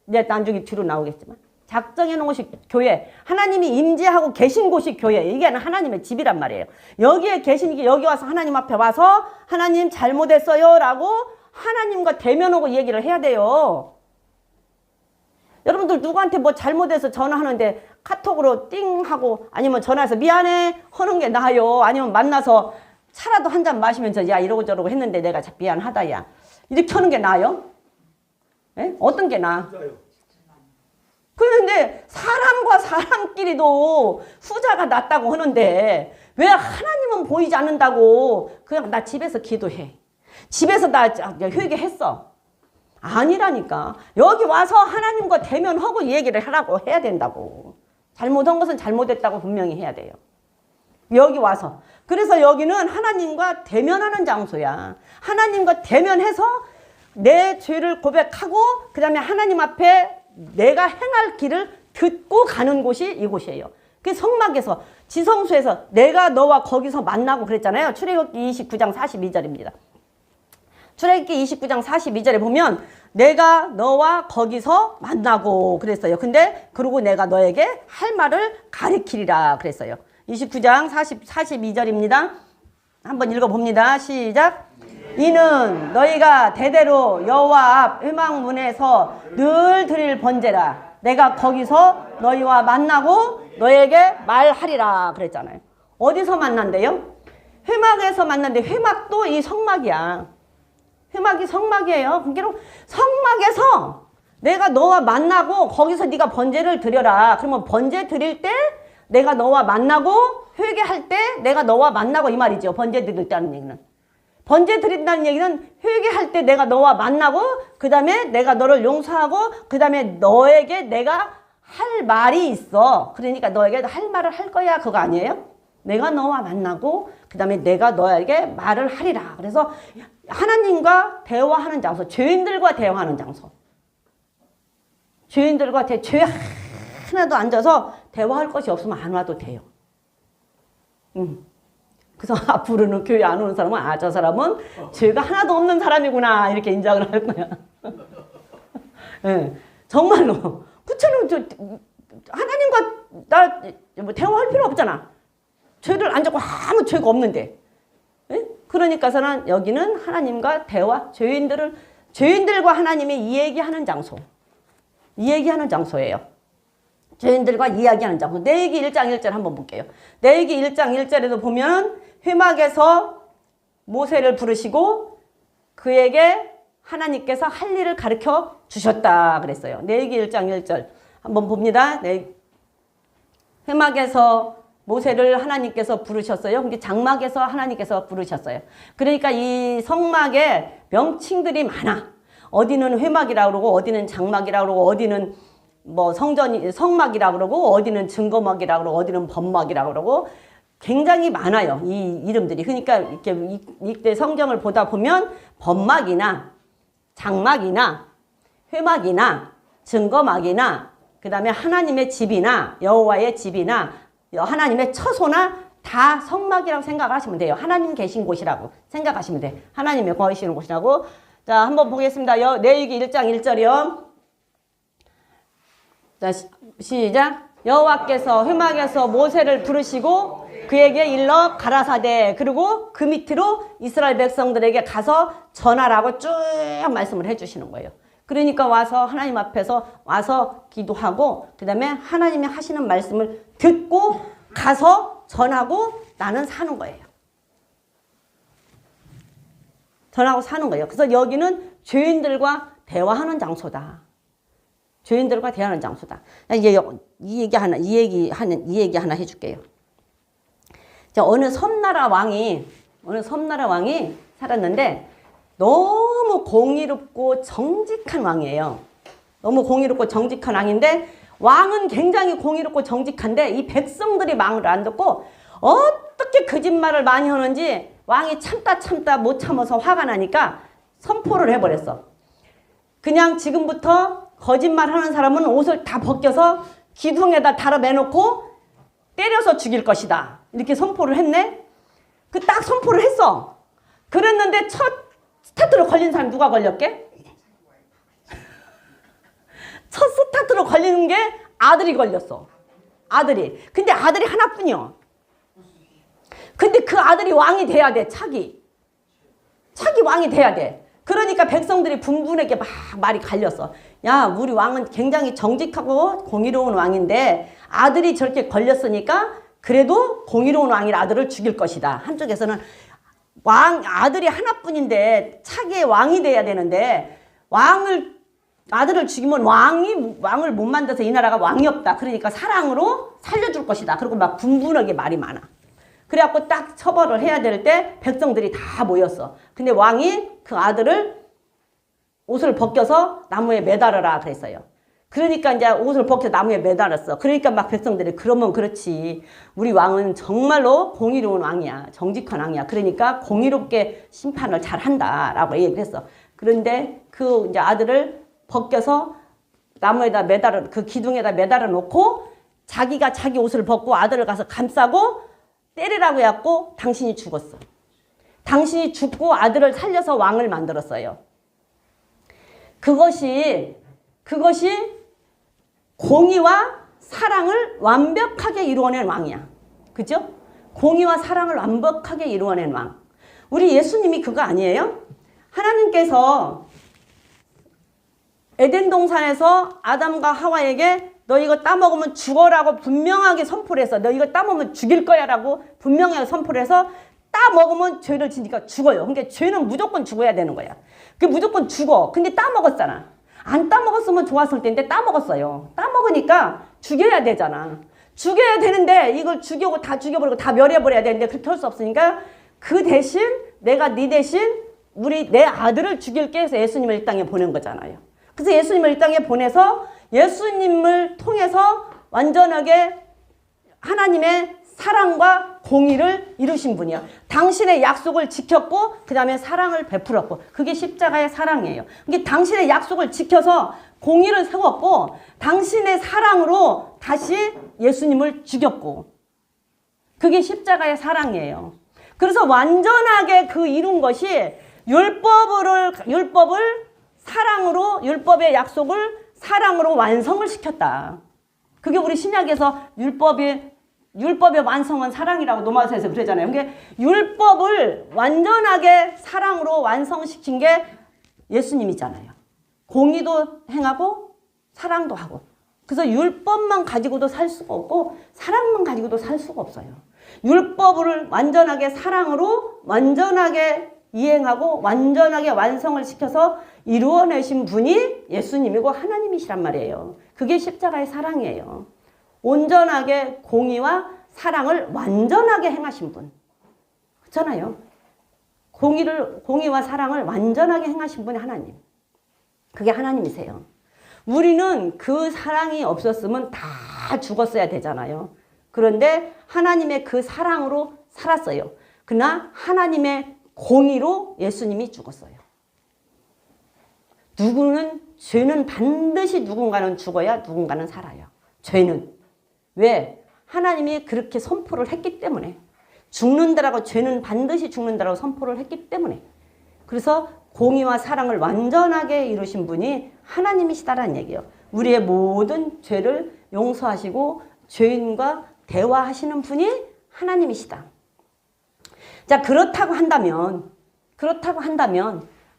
이제 나중에 뒤로 나오겠지만. 작정해 놓은 곳이 교회. 하나님이 임재하고 계신 곳이 교회. 이게 하나님의 집이란 말이에요. 여기에 계신 게 여기 와서 하나님 앞에 와서 하나님 잘못했어요 라고 하나님과 대면하고 얘기를 해야 돼요. 여러분들 누구한테 뭐 잘못해서 전화하는데 카톡으로 띵 하고 아니면 전화해서 미안해 하는 게 나아요. 아니면 만나서 차라도 한 잔 마시면서 야 이러고 저러고 했는데 내가 미안하다 야 이렇게 하는 게 나아요? 에? 어떤 게 나아? 그런데 사람과 사람끼리도 후자가 낫다고 하는데 왜 하나님은 보이지 않는다고 그냥 나 집에서 기도해. 집에서 나 회개했어. 아니라니까. 여기 와서 하나님과 대면하고 얘기를 하라고 해야 된다고. 잘못한 것은 잘못했다고 분명히 해야 돼요. 여기 와서. 그래서 여기는 하나님과 대면하는 장소야. 하나님과 대면해서 내 죄를 고백하고 그 다음에 하나님 앞에 내가 행할 길을 듣고 가는 곳이 이곳이에요. 그 성막에서 지성소에서 내가 너와 거기서 만나고 그랬잖아요. 출애굽기 29장 42절입니다. 출애굽기 29장 42절에 보면 내가 너와 거기서 만나고 그랬어요. 근데 그러고 내가 너에게 할 말을 가리키리라 그랬어요. 29장 42절입니다. 한번 읽어봅니다. 시작. 이는 너희가 대대로 여호와 앞 회막문에서 늘 드릴 번제라. 내가 거기서 너희와 만나고 너에게 말하리라 그랬잖아요. 어디서 만난대요? 회막에서 만난데 회막도 이 성막이야. 회막이 성막이에요. 그러니까 성막에서 내가 너와 만나고 거기서 네가 번제를 드려라. 그러면 번제 드릴 때 내가 너와 만나고 회개할 때 내가 너와 만나고 이 말이죠. 번제 드린다는 얘기는. 번제 드린다는 얘기는 회개할 때 내가 너와 만나고 그 다음에 내가 너를 용서하고 그 다음에 너에게 내가 할 말이 있어. 그러니까 너에게 할 말을 할 거야. 그거 아니에요? 내가 너와 만나고 그 다음에 내가 너에게 말을 하리라. 그래서 하나님과 대화하는 장소, 죄인들과 대화하는 장소. 죄인들과 죄 하나도 앉아서 대화할 것이 없으면 안 와도 돼요. 그래서 앞으로는 교회 안 오는 사람은 아, 저 사람은 죄가 하나도 없는 사람이구나 이렇게 인정을 할 거야. 네, 정말로. 그처럼 하나님과 나 뭐 대화할 필요 없잖아. 죄를 안 짓고 아무 죄가 없는데. 네? 그러니까서는 여기는 하나님과 대화, 죄인들과 하나님이 이야기하는 장소. 이야기하는 장소예요. 죄인들과 이야기하는 장소. 레위기 1장 1절 한번 볼게요. 레위기 1장 1절에도 보면 회막에서 모세를 부르시고 그에게 하나님께서 할 일을 가르쳐 주셨다 그랬어요. 레위기 1장 1절 한번 봅니다. 회막에서 모세를 하나님께서 부르셨어요. 근데 장막에서 하나님께서 부르셨어요. 그러니까 이 성막에 명칭들이 많아. 어디는 회막이라고 그러고 어디는 장막이라고 그러고 어디는 뭐 성막이라고 그러고 어디는 증거막이라고 그러고 어디는 범막이라고 그러고 굉장히 많아요. 이 이름들이. 그러니까 이렇게 이때 성경을 보다 보면 범막이나 장막이나 회막이나 증거막이나 그다음에 하나님의 집이나 여호와의 집이나 하나님의 처소나 다 성막이라고 생각하시면 돼요. 하나님 계신 곳이라고 생각하시면 돼. 하나님의 거하시는 곳이라고. 자, 한번 보겠습니다. 레위기 1장 1절이요. 자, 시작. 여호와께서 회막에서 모세를 부르시고 그에게 일러 가라사대. 그리고 그 밑으로 이스라엘 백성들에게 가서 전하라고 쭉 말씀을 해주시는 거예요. 그러니까 와서 하나님 앞에서 와서 기도하고 그 다음에 하나님이 하시는 말씀을 듣고 가서 전하고 나는 사는 거예요. 전하고 사는 거예요. 그래서 여기는 죄인들과 대화하는 장소다. 죄인들과 대화하는 장소다. 이제 이 얘기 하나 해줄게요. 자, 어느 섬나라 왕이 살았는데 너무 공의롭고 정직한 왕이에요. 너무 공의롭고 정직한 왕인데 왕은 굉장히 공의롭고 정직한데 이 백성들이 말을 안 듣고 어떻게 거짓말을 많이 하는지 왕이 참다 못 참아서 화가 나니까 선포를 해버렸어. 그냥 지금부터 거짓말하는 사람은 옷을 다 벗겨서 기둥에다 달아 매놓고 때려서 죽일 것이다. 이렇게 선포를 했네. 그 딱 선포를 했어. 그랬는데 첫 스타트로 걸린 사람 누가 걸렸게? 첫 스타트로 걸리는 게 아들이 걸렸어. 아들이. 근데 아들이 하나뿐이야. 근데 그 아들이 왕이 돼야 돼. 차기 왕이 돼야 돼. 그러니까 백성들이 분분하게 막 말이 갈렸어. 야, 우리 왕은 굉장히 정직하고 공의로운 왕인데 아들이 저렇게 걸렸으니까 그래도 공의로운 왕이라 아들을 죽일 것이다. 한쪽에서는 아들이 하나뿐인데 차기의 왕이 돼야 되는데 아들을 죽이면 왕을 못 만들어서 이 나라가 왕이 없다. 그러니까 사랑으로 살려줄 것이다. 그리고 막 분분하게 말이 많아. 그래갖고 딱 처벌을 해야 될 때 백성들이 다 모였어. 근데 왕이 그 아들을 옷을 벗겨서 나무에 매달아라 그랬어요. 그러니까 이제 옷을 벗겨 나무에 매달았어. 그러니까 막 백성들이 그러면 그렇지. 우리 왕은 정말로 공의로운 왕이야. 정직한 왕이야. 그러니까 공의롭게 심판을 잘 한다라고 얘기를 했어. 그런데 그 이제 아들을 벗겨서 나무에다 그 기둥에다 매달아 놓고 자기가 자기 옷을 벗고 아들을 가서 감싸고 때리라고 해갖고 당신이 죽었어. 당신이 죽고 아들을 살려서 왕을 만들었어요. 그것이 공의와 사랑을 완벽하게 이루어낸 왕이야. 그죠? 공의와 사랑을 완벽하게 이루어낸 왕. 우리 예수님이 그거 아니에요? 하나님께서 에덴 동산에서 아담과 하와에게 너 이거 따먹으면 죽어라고 분명하게 선포를 했어. 너 이거 따먹으면 죽일 거야 라고 분명하게 선포를 해서 따먹으면 죄를 지니까 죽어요. 그러니까 죄는 무조건 죽어야 되는 거야. 그 무조건 죽어. 근데 따먹었잖아. 안 따먹었으면 좋았을 텐데 따먹었어요. 따먹으니까 죽여야 되잖아. 죽여야 되는데 이걸 다 죽여버리고 다 멸해버려야 되는데 그렇게 할 수 없으니까 그 대신 내가 네 대신 내 아들을 죽일게 해서 예수님을 이 땅에 보낸 거잖아요. 그래서 예수님을 이 땅에 보내서 예수님을 통해서 완전하게 하나님의 사랑과 공의를 이루신 분이야. 당신의 약속을 지켰고 그 다음에 사랑을 베풀었고 그게 십자가의 사랑이에요. 그게 당신의 약속을 지켜서 공의를 세웠고 당신의 사랑으로 다시 예수님을 죽였고 그게 십자가의 사랑이에요. 그래서 완전하게 그 이룬 것이 율법을 사랑으로 율법의 약속을 사랑으로 완성을 시켰다. 그게 우리 신약에서 율법의 완성은 사랑이라고 로마서에서 그러잖아요. 그러니까 율법을 완전하게 사랑으로 완성시킨 게 예수님이잖아요. 공의도 행하고 사랑도 하고. 그래서 율법만 가지고도 살 수가 없고 사랑만 가지고도 살 수가 없어요. 율법을 완전하게 사랑으로 완전하게 이행하고 완전하게 완성을 시켜서 이루어내신 분이 예수님이고 하나님이시란 말이에요. 그게 십자가의 사랑이에요. 온전하게 공의와 사랑을 완전하게 행하신 분. 그렇잖아요. 공의와 사랑을 완전하게 행하신 분이 하나님. 그게 하나님이세요. 우리는 그 사랑이 없었으면 다 죽었어야 되잖아요. 그런데 하나님의 그 사랑으로 살았어요. 그러나 하나님의 공의로 예수님이 죽었어요. 죄는 반드시 누군가는 죽어야 누군가는 살아요. 죄는. 왜? 하나님이 그렇게 선포를 했기 때문에. 죽는다라고 죄는 반드시 죽는다라고 선포를 했기 때문에. 그래서 공의와 사랑을 완전하게 이루신 분이 하나님이시다라는 얘기예요. 우리의 모든 죄를 용서하시고 죄인과 대화하시는 분이 하나님이시다. 자, 그렇다고 한다면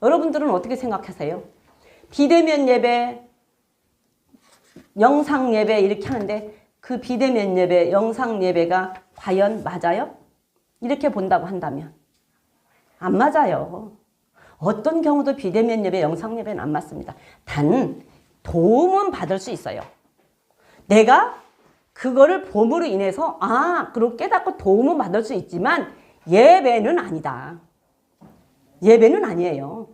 여러분들은 어떻게 생각하세요? 비대면 예배, 영상 예배 이렇게 하는데 그 비대면 예배, 영상 예배가 과연 맞아요? 이렇게 본다고 한다면 안 맞아요. 어떤 경우도 비대면 예배, 영상 예배는 안 맞습니다. 단 도움은 받을 수 있어요. 내가 그거를 봄으로 인해서 그걸 깨닫고 도움은 받을 수 있지만 예배는 아니다. 예배는 아니에요.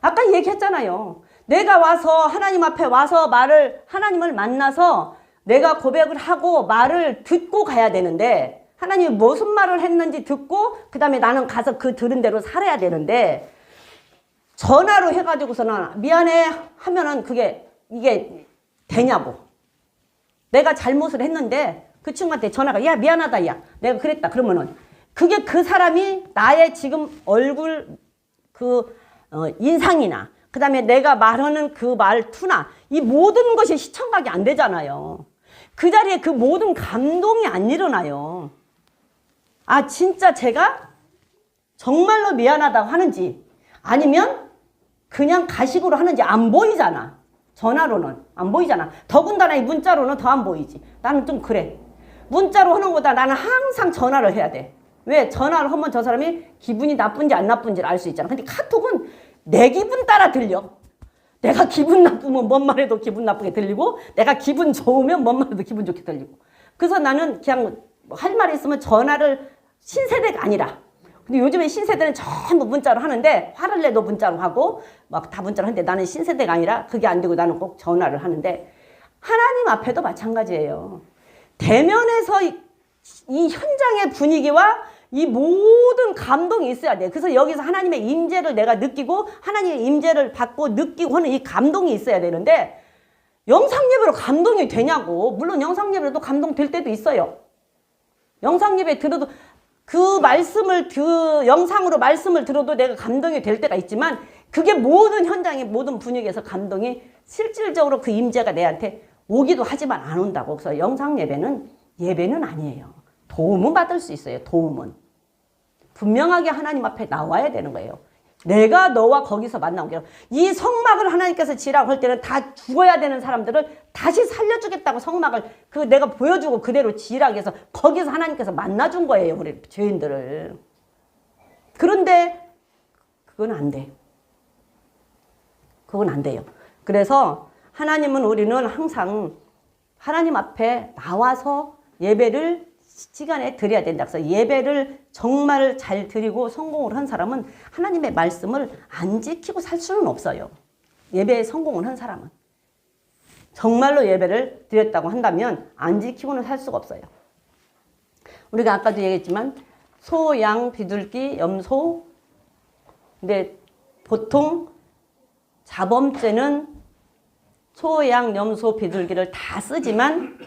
아까 얘기했잖아요. 내가 와서 하나님 앞에 와서 하나님을 만나서 내가 고백을 하고 말을 듣고 가야 되는데 하나님이 무슨 말을 했는지 듣고 그 다음에 나는 가서 그 들은 대로 살아야 되는데 전화로 해가지고서는 미안해 하면은 이게 되냐고. 내가 잘못을 했는데 그 친구한테 전화가 야 미안하다 야 내가 그랬다 그러면은 그게 그 사람이 나의 지금 얼굴 인상이나 그 다음에 내가 말하는 그 말투나 이 모든 것이 시청각이 안 되잖아요. 그 자리에 그 모든 감동이 안 일어나요. 아 진짜 제가 정말로 미안하다고 하는지 아니면 그냥 가식으로 하는지 안 보이잖아. 전화로는 안 보이잖아. 더군다나 이 문자로는 더 안 보이지. 나는 좀 그래. 문자로 하는 것보다 나는 항상 전화를 해야 돼. 왜? 전화를 하면 저 사람이 기분이 나쁜지 안 나쁜지를 알 수 있잖아. 근데 카톡은 내 기분 따라 들려. 내가 기분 나쁘면 뭔 말해도 기분 나쁘게 들리고 내가 기분 좋으면 뭔 말해도 기분 좋게 들리고. 그래서 나는 그냥 할 말이 있으면 전화를 신세대가 아니라 근데 요즘에 신세대는 전부 문자로 하는데 화를 내도 문자로 하고 막 다 문자로 하는데 나는 신세대가 아니라 그게 안 되고 나는 꼭 전화를 하는데 하나님 앞에도 마찬가지예요. 대면에서 이 현장의 분위기와 이 모든 감동이 있어야 돼. 그래서 여기서 하나님의 임재를 내가 느끼고 하나님의 임재를 받고 느끼고 하는 이 감동이 있어야 되는데 영상 예배로 감동이 되냐고. 물론 영상 예배로도 감동될 때도 있어요. 영상 예배 들어도 그 영상으로 말씀을 들어도 내가 감동이 될 때가 있지만 그게 모든 현장의 모든 분위기에서 감동이 실질적으로 그 임재가 내한테 오기도 하지만 안 온다고. 그래서 영상 예배는 아니에요. 도움은 받을 수 있어요. 도움은. 분명하게 하나님 앞에 나와야 되는 거예요. 내가 너와 거기서 만나온 게 이 성막을 하나님께서 지라고 할 때는 다 죽어야 되는 사람들을 다시 살려주겠다고 성막을 내가 보여주고 그대로 지라고 해서 거기서 하나님께서 만나준 거예요. 우리 죄인들을. 그런데 그건 안 돼. 그건 안 돼요. 그래서 우리는 항상 하나님 앞에 나와서 예배를 시간에 드려야 된다. 그래서 예배를 정말 잘 드리고 성공을 한 사람은 하나님의 말씀을 안 지키고 살 수는 없어요. 예배에 성공을 한 사람은. 정말로 예배를 드렸다고 한다면 안 지키고는 살 수가 없어요. 우리가 아까도 얘기했지만 소, 양, 비둘기, 염소. 근데 보통 자범죄는 소, 양, 염소, 비둘기를 다 쓰지만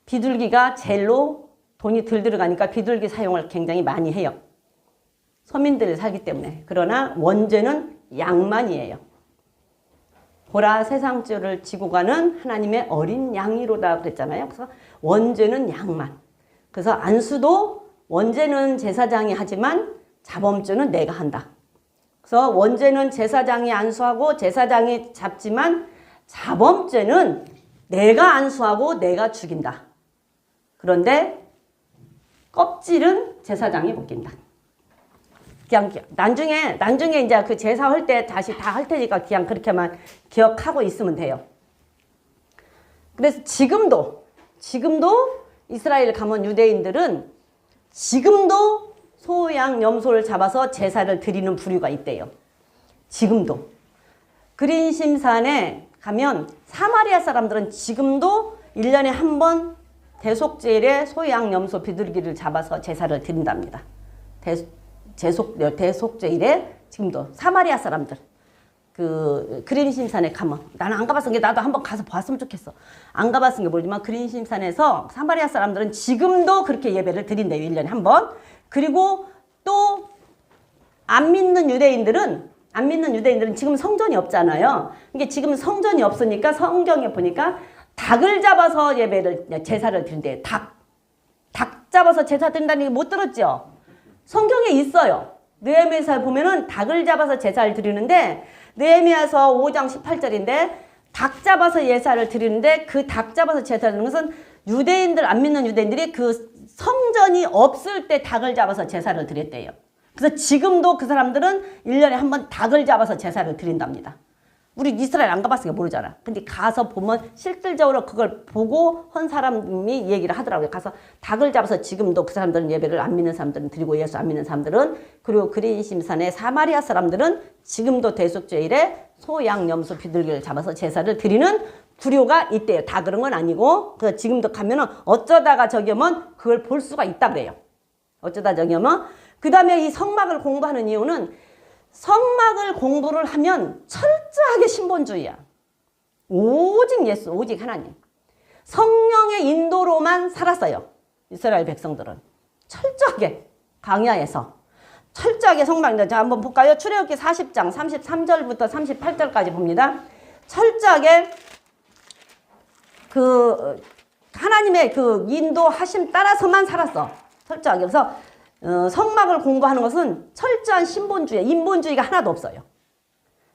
비둘기가 제일로 돈이 덜 들어가니까 비둘기 사용을 굉장히 많이 해요. 서민들이 살기 때문에. 그러나 원죄는 양만이에요. 보라 세상죄를 지고 가는 하나님의 어린 양이로다 그랬잖아요. 그래서 원죄는 양만. 그래서 안수도 원죄는 제사장이 하지만 자범죄는 내가 한다. 그래서 원죄는 제사장이 안수하고 제사장이 잡지만 자범죄는 내가 안수하고 내가 죽인다. 그런데 껍질은 제사장이 벗긴다. 그냥 나중에 이제 그 제사할 때 다시 다 할 테니까 그냥 그렇게만 기억하고 있으면 돼요. 그래서 지금도 이스라엘 가면 유대인들은 지금도 소, 양, 염소를 잡아서 제사를 드리는 부류가 있대요. 지금도. 그린심산에 가면 사마리아 사람들은 지금도 1년에 한 번 대속제일에 소, 양, 염소, 비둘기를 잡아서 제사를 드린답니다. 대속제일에 지금도 사마리아 사람들 그린심산에 가면 나는 안 가봤은 게 나도 한번 가서 봤으면 좋겠어. 안 가봤은 게 모르지만 그린심산에서 사마리아 사람들은 지금도 그렇게 예배를 드린대요. 1년에 한 번. 그리고 또 안 믿는 유대인들은 지금 성전이 없잖아요. 이게 지금 성전이 없으니까 성경에 보니까 닭을 잡아서 제사를 드린대요. 닭 잡아서 제사 드린다는 얘기 못 들었죠? 성경에 있어요. 느헤미야서에 보면은 닭을 잡아서 제사를 드리는데 느헤미야서 5장 18절인데 닭 잡아서 제사를 드리는데 그 닭 잡아서 제사 드리는 것은 안 믿는 유대인들이 그 성전이 없을 때 닭을 잡아서 제사를 드렸대요. 그래서 지금도 그 사람들은 1년에 한 번 닭을 잡아서 제사를 드린답니다. 우리 이스라엘 안 가봤으니까 모르잖아. 근데 가서 보면 실질적으로 그걸 보고 한 사람이 얘기를 하더라고요. 가서 닭을 잡아서 지금도 그 사람들은 예배를 안 믿는 사람들은 드리고 예수 안 믿는 사람들은 그리고 그린심산의 사마리아 사람들은 지금도 대속죄일에 소, 양, 염소, 비둘기를 잡아서 제사를 드리는 구료가 있대요. 다 그런 건 아니고 그 지금도 가면은 어쩌다가 저기 오면 그걸 볼 수가 있다 그래요. 어쩌다 저기 오면 그 다음에 이 성막을 공부하는 이유는 성막을 공부를 하면 철저하게 신본주의야. 오직 예수, 오직 하나님. 성령의 인도로만 살았어요. 이스라엘 백성들은. 철저하게 광야에서. 철저하게 성막인데 자 한번 볼까요? 출애굽기 40장 33절부터 38절까지 봅니다. 철저하게 그 하나님의 그 인도하심 따라서만 살았어. 철저하게. 그래서 성막을 공부하는 것은 철저한 신본주의, 인본주의가 하나도 없어요.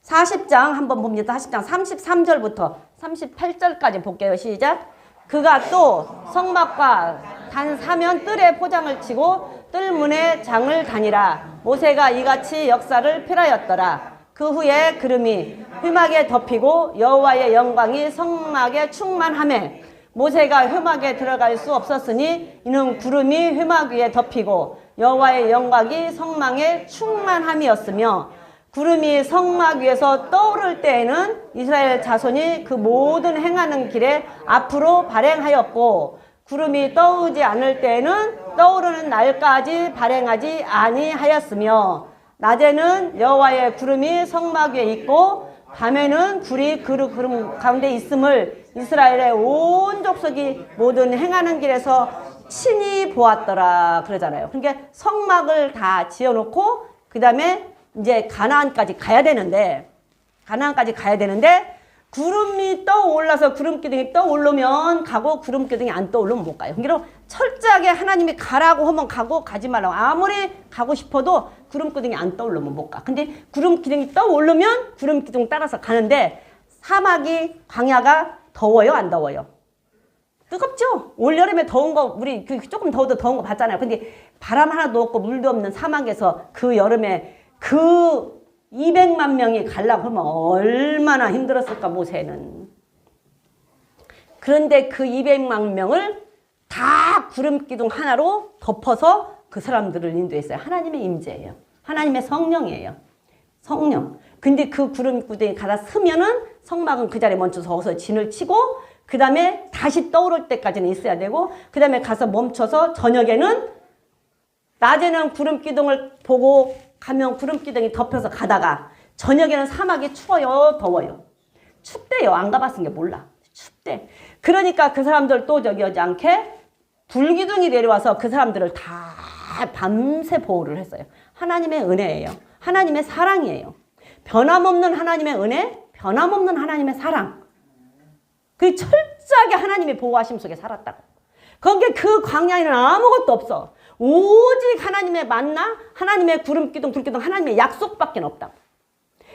40장 한번 봅니다. 40장 33절부터 38절까지 볼게요. 시작. 그가 또 성막과 단 사면 뜰에 포장을 치고 뜰문에 장을 다니라. 모세가 이같이 역사를 펼하였더라. 그 후에 구름이 휘막에 덮이고 여호와의 영광이 성막에 충만하매 모세가 휘막에 들어갈 수 없었으니 이는 구름이 휘막 위에 덮이고 여호와의 영광이 성막에 충만함이었으며 구름이 성막 위에서 떠오를 때에는 이스라엘 자손이 그 모든 행하는 길에 앞으로 발행하였고 구름이 떠오르지 않을 때에는 떠오르는 날까지 발행하지 아니하였으며 낮에는 여호와의 구름이 성막 위에 있고 밤에는 불이 그 구름 가운데 있음을 이스라엘의 온 족속이 모든 행하는 길에서 친히 보았더라 그러잖아요. 그러니까 성막을 다 지어놓고 그 다음에 이제 가나안까지 가야 되는데 구름이 떠올라서 구름기둥이 떠오르면 가고 구름기둥이 안 떠오르면 못 가요. 그러니까 철저하게 하나님이 가라고 하면 가고 가지 말라고 아무리 가고 싶어도 구름기둥이 안 떠오르면 못 가. 근데 구름기둥이 떠오르면 구름기둥 따라서 가는데 사막이 광야가 더워요 안 더워요? 뜨겁죠? 올여름에 더운 거 우리 조금 더워도 더운 거 봤잖아요. 근데 바람 하나도 없고 물도 없는 사막에서 그 여름에 그 200만 명이 가려고 하면 얼마나 힘들었을까 모세는. 그런데 그 200만 명을 다 구름기둥 하나로 덮어서 그 사람들을 인도했어요. 하나님의 임재예요. 하나님의 성령이에요. 성령. 근데 그 구름기둥이 가다 서면은 성막은 그 자리에 멈춰서 거기서 진을 치고 그 다음에 다시 떠오를 때까지는 있어야 되고 그 다음에 가서 멈춰서 저녁에는 낮에는 구름기둥을 보고 가면 구름기둥이 덮여서 가다가 저녁에는 사막이 추워요 더워요? 춥대요. 안 가봤으니까 몰라. 춥대. 그러니까 그 사람들 또 저기 하지 않게 불기둥이 내려와서 그 사람들을 다 밤새 보호를 했어요. 하나님의 은혜예요. 하나님의 사랑이에요. 변함없는 하나님의 은혜, 변함없는 하나님의 사랑. 그 철저하게 하나님의 보호하심 속에 살았다고. 거기에 그 광야에는 아무것도 없어. 오직 하나님의 만나, 하나님의 구름기둥, 불기둥, 하나님의 약속밖에 없다고.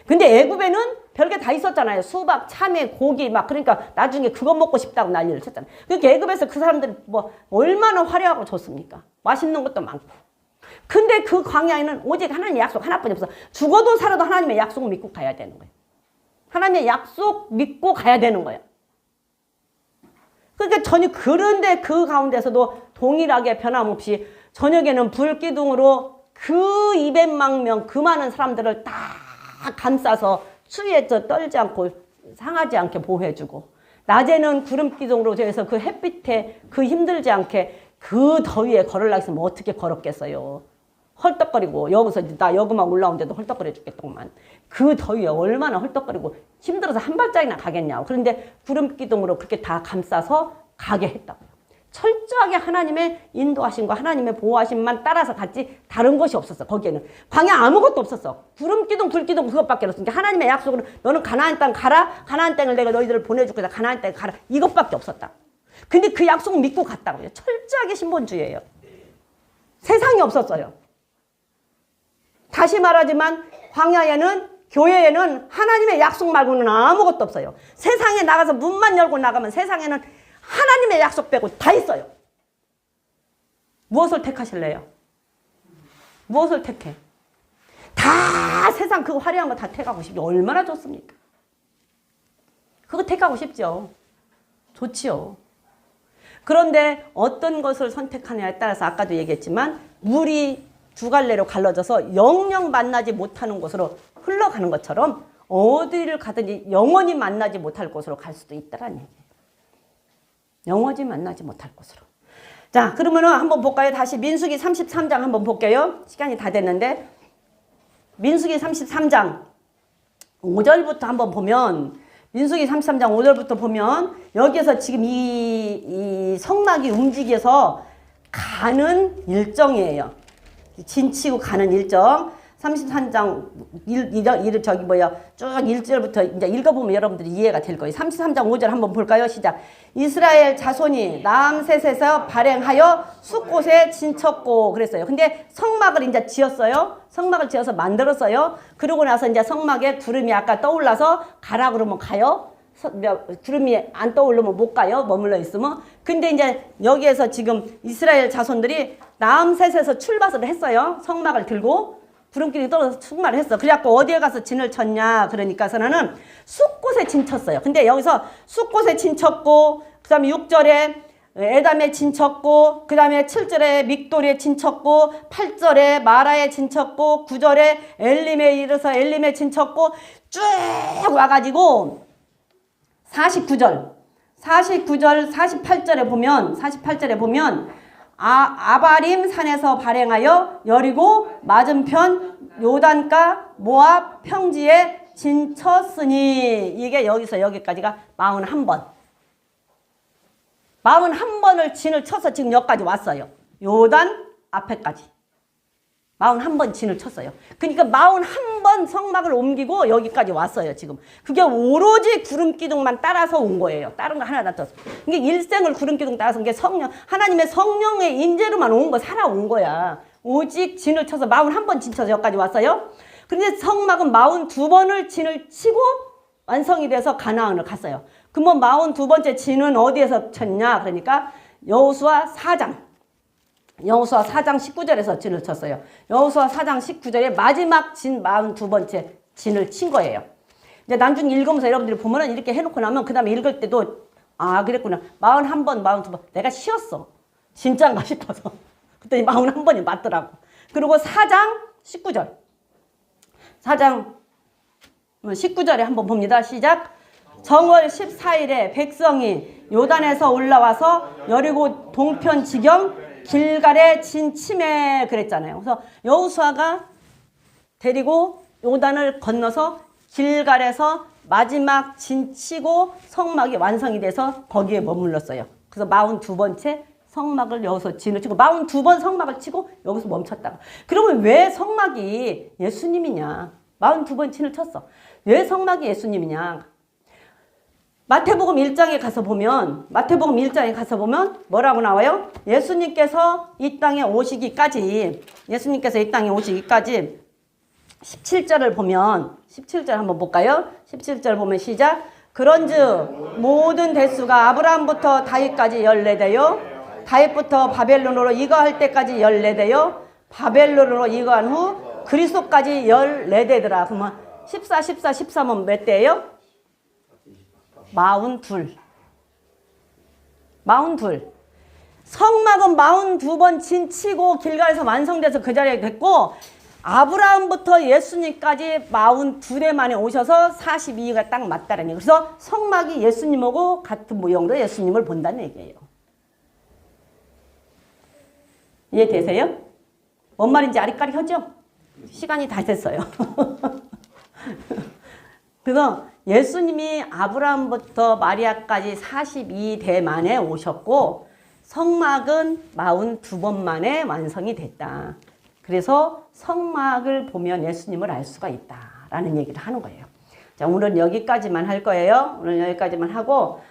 근데 애굽에는 별게 다 있었잖아요. 수박, 참외, 고기 막 그러니까 나중에 그거 먹고 싶다고 난리를 쳤잖아요. 그러니까 애굽에서 그 사람들이 뭐 얼마나 화려하고 좋습니까? 맛있는 것도 많고. 근데 그 광야에는 오직 하나님의 약속 하나뿐이 없어. 죽어도 살아도 하나님의 약속을 믿고 가야 되는 거예요. 하나님의 약속 믿고 가야 되는 거예요. 그러니까 전혀 그런데 그 가운데서도 동일하게 변함없이 저녁에는 불기둥으로 그 200만 명 그 많은 사람들을 다 감싸서 추위에 떨지 않고 상하지 않게 보호해주고 낮에는 구름기둥으로 해서 그 햇빛에 그 힘들지 않게 그 더위에 걸으려고 했으면 어떻게 걸었겠어요. 헐떡거리고 여기서 나 여기만 올라오는데도 헐떡거려 죽겠더만. 그 더위에 얼마나 헐떡거리고 힘들어서 한 발짝이나 가겠냐고. 그런데 구름기둥으로 그렇게 다 감싸서 가게 했다고요. 철저하게 하나님의 인도하심과 하나님의 보호하심만 따라서 갔지 다른 것이 없었어. 거기에는 광야 아무것도 없었어. 구름기둥 불기둥 그것밖에 없었으니까 하나님의 약속으로 너는 가나안 땅 가라. 가나안 땅을 내가 너희들을 보내줄 거다. 가나안 땅에 가라. 이것밖에 없었다. 근데 그 약속을 믿고 갔다고요. 철저하게 신본주의예요. 세상이 없었어요. 다시 말하지만 광야에는 교회에는 하나님의 약속 말고는 아무것도 없어요. 세상에 나가서 문만 열고 나가면 세상에는 하나님의 약속 빼고 다 있어요. 무엇을 택하실래요? 무엇을 택해? 다 세상 그 화려한 거 다 택하고 싶지 얼마나 좋습니까? 그거 택하고 싶죠. 좋지요. 그런데 어떤 것을 선택하느냐에 따라서 아까도 얘기했지만 물이 두 갈래로 갈라져서 영영 만나지 못하는 곳으로 흘러가는 것처럼 어디를 가든지 영원히 만나지 못할 곳으로 갈 수도 있다라는 얘기예요. 영원히 만나지 못할 곳으로. 자, 그러면은 한번 볼까요? 다시 민수기 33장 한번 볼게요. 시간이 다 됐는데 민수기 33장 5절부터 한번 보면 민수기 33장 5절부터 보면 여기에서 지금 이 성막이 움직여서 가는 일정이에요. 진치고 가는 일정. 33장 저기 뭐야 쭉 1절부터 이제 읽어보면 여러분들이 이해가 될 거예요. 33장 5절 한번 볼까요? 시작. 이스라엘 자손이 라암셋에서 발행하여 숫곳에 진쳤고 그랬어요. 근데 성막을 이제 지었어요. 성막을 지어서 만들었어요. 그러고 나서 이제 성막에 구름이 아까 떠올라서 가라 그러면 가요. 구름이 안 떠오르면 못 가요. 머물러 있으면. 근데 이제 여기에서 지금 이스라엘 자손들이 라암셋에서 출발을 했어요. 성막을 들고. 구름길이 떨어져서 출마를 했어. 그래갖고 어디에 가서 진을 쳤냐. 그러니까서는 숫곳에 진 쳤어요. 근데 여기서 숫곳에 진 쳤고, 그 다음에 6절에 에담에 진 쳤고, 그 다음에 7절에 믹돌에 진 쳤고, 8절에 마라에 진 쳤고, 9절에 엘림에 이르서 엘림에 진 쳤고, 쭉 와가지고 49절, 48절에 보면 아바림 산에서 발행하여 여리고 맞은편 요단가 모압 평지에 진쳤으니 이게 여기서 여기까지가 41번. 41번을 진을 쳐서 지금 여기까지 왔어요. 요단 앞에까지. 41번 진을 쳤어요. 그러니까 41번 성막을 옮기고 여기까지 왔어요, 지금. 그게 오로지 구름기둥만 따라서 온 거예요. 다른 거 하나도 안 떴어. 이게 일생을 구름기둥 따라서 이게 하나님의 성령의 인재로만 온 거, 살아온 거야. 오직 진을 쳐서 41번 진 쳐서 여기까지 왔어요. 그런데 성막은 42번을 진을 치고 완성이 돼서 가나안을 갔어요. 그러면 42번째 진은 어디에서 쳤냐? 그러니까 여호수아 4장 19절에서 진을 쳤어요. 여호수아 4장 19절에 마지막 진 42번째 진을 친 거예요. 이제 나중에 읽으면서 여러분들이 보면은 이렇게 해놓고 나면 그 다음에 읽을 때도 아 그랬구나. 41번, 42번 내가 쉬었어. 진짜인가 싶어서. 그랬더니 41번이 맞더라고. 그리고 4장 19절. 4장 19절에 한번 봅니다. 시작. 정월 14일에 백성이 요단에서 올라와서 여리고 동편 지경 길갈에 진 침에 그랬잖아요. 그래서 여호수아가 데리고 요단을 건너서 길갈에서 마지막 진 치고 성막이 완성이 돼서 거기에 머물렀어요. 그래서 42번째 성막을 여기서 진을 치고 42번 성막을 치고 여기서 멈췄다고. 그러면 왜 성막이 예수님이냐? 42번 진을 쳤어. 왜 성막이 예수님이냐? 마태복음 1장에 가서 보면 뭐라고 나와요? 예수님께서 이 땅에 오시기까지 17절을 보면 17절 한번 볼까요? 17절 보면 시작. 그런즉 모든 대수가 아브라함부터 다윗까지 14대요. 다윗부터 바벨론으로 이거할 때까지 14대요. 바벨론으로 이거한 후 그리스도까지 14대더라. 그러면 14, 13은 몇 대예요? 42. 성막은 42번 진치고 길갈에서 완성돼서 그 자리에 됐고 아브라함부터 예수님까지 42대 만에 오셔서 42가 딱 맞다라는 얘기예요. 그래서 성막이 예수님하고 같은 모형으로 예수님을 본다는 얘기예요. 이해되세요? 뭔 말인지 아리까리하죠? 시간이 다 됐어요. 그래서 예수님이 아브라함부터 마리아까지 42대 만에 오셨고 성막은 42번 만에 완성이 됐다. 그래서 성막을 보면 예수님을 알 수가 있다라는 얘기를 하는 거예요. 자, 오늘은 여기까지만 할 거예요. 오늘 여기까지만 하고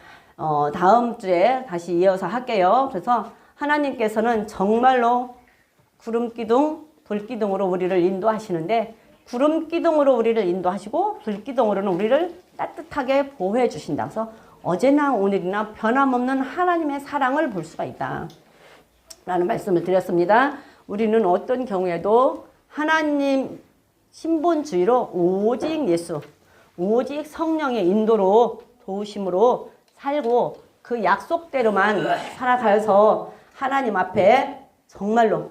다음 주에 다시 이어서 할게요. 그래서 하나님께서는 정말로 구름기둥, 불기둥으로 우리를 인도하시는데 구름기둥으로 우리를 인도하시고 불기둥으로는 우리를 따뜻하게 보호해 주신다. 그래서 어제나 오늘이나 변함없는 하나님의 사랑을 볼 수가 있다 라는 말씀을 드렸습니다. 우리는 어떤 경우에도 하나님 신본주의로 오직 예수, 오직 성령의 인도로 도우심으로 살고 그 약속대로만 살아가서 하나님 앞에 정말로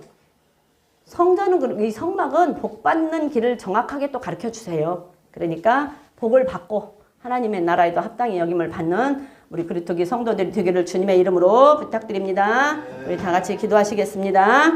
성전은 이 성막은 복 받는 길을 정확하게 또 가르쳐 주세요. 그러니까 복을 받고 하나님의 나라에도 합당히 여김을 받는 우리 그리스도교 성도들이 되기를 주님의 이름으로 부탁드립니다. 우리 다 같이 기도하시겠습니다.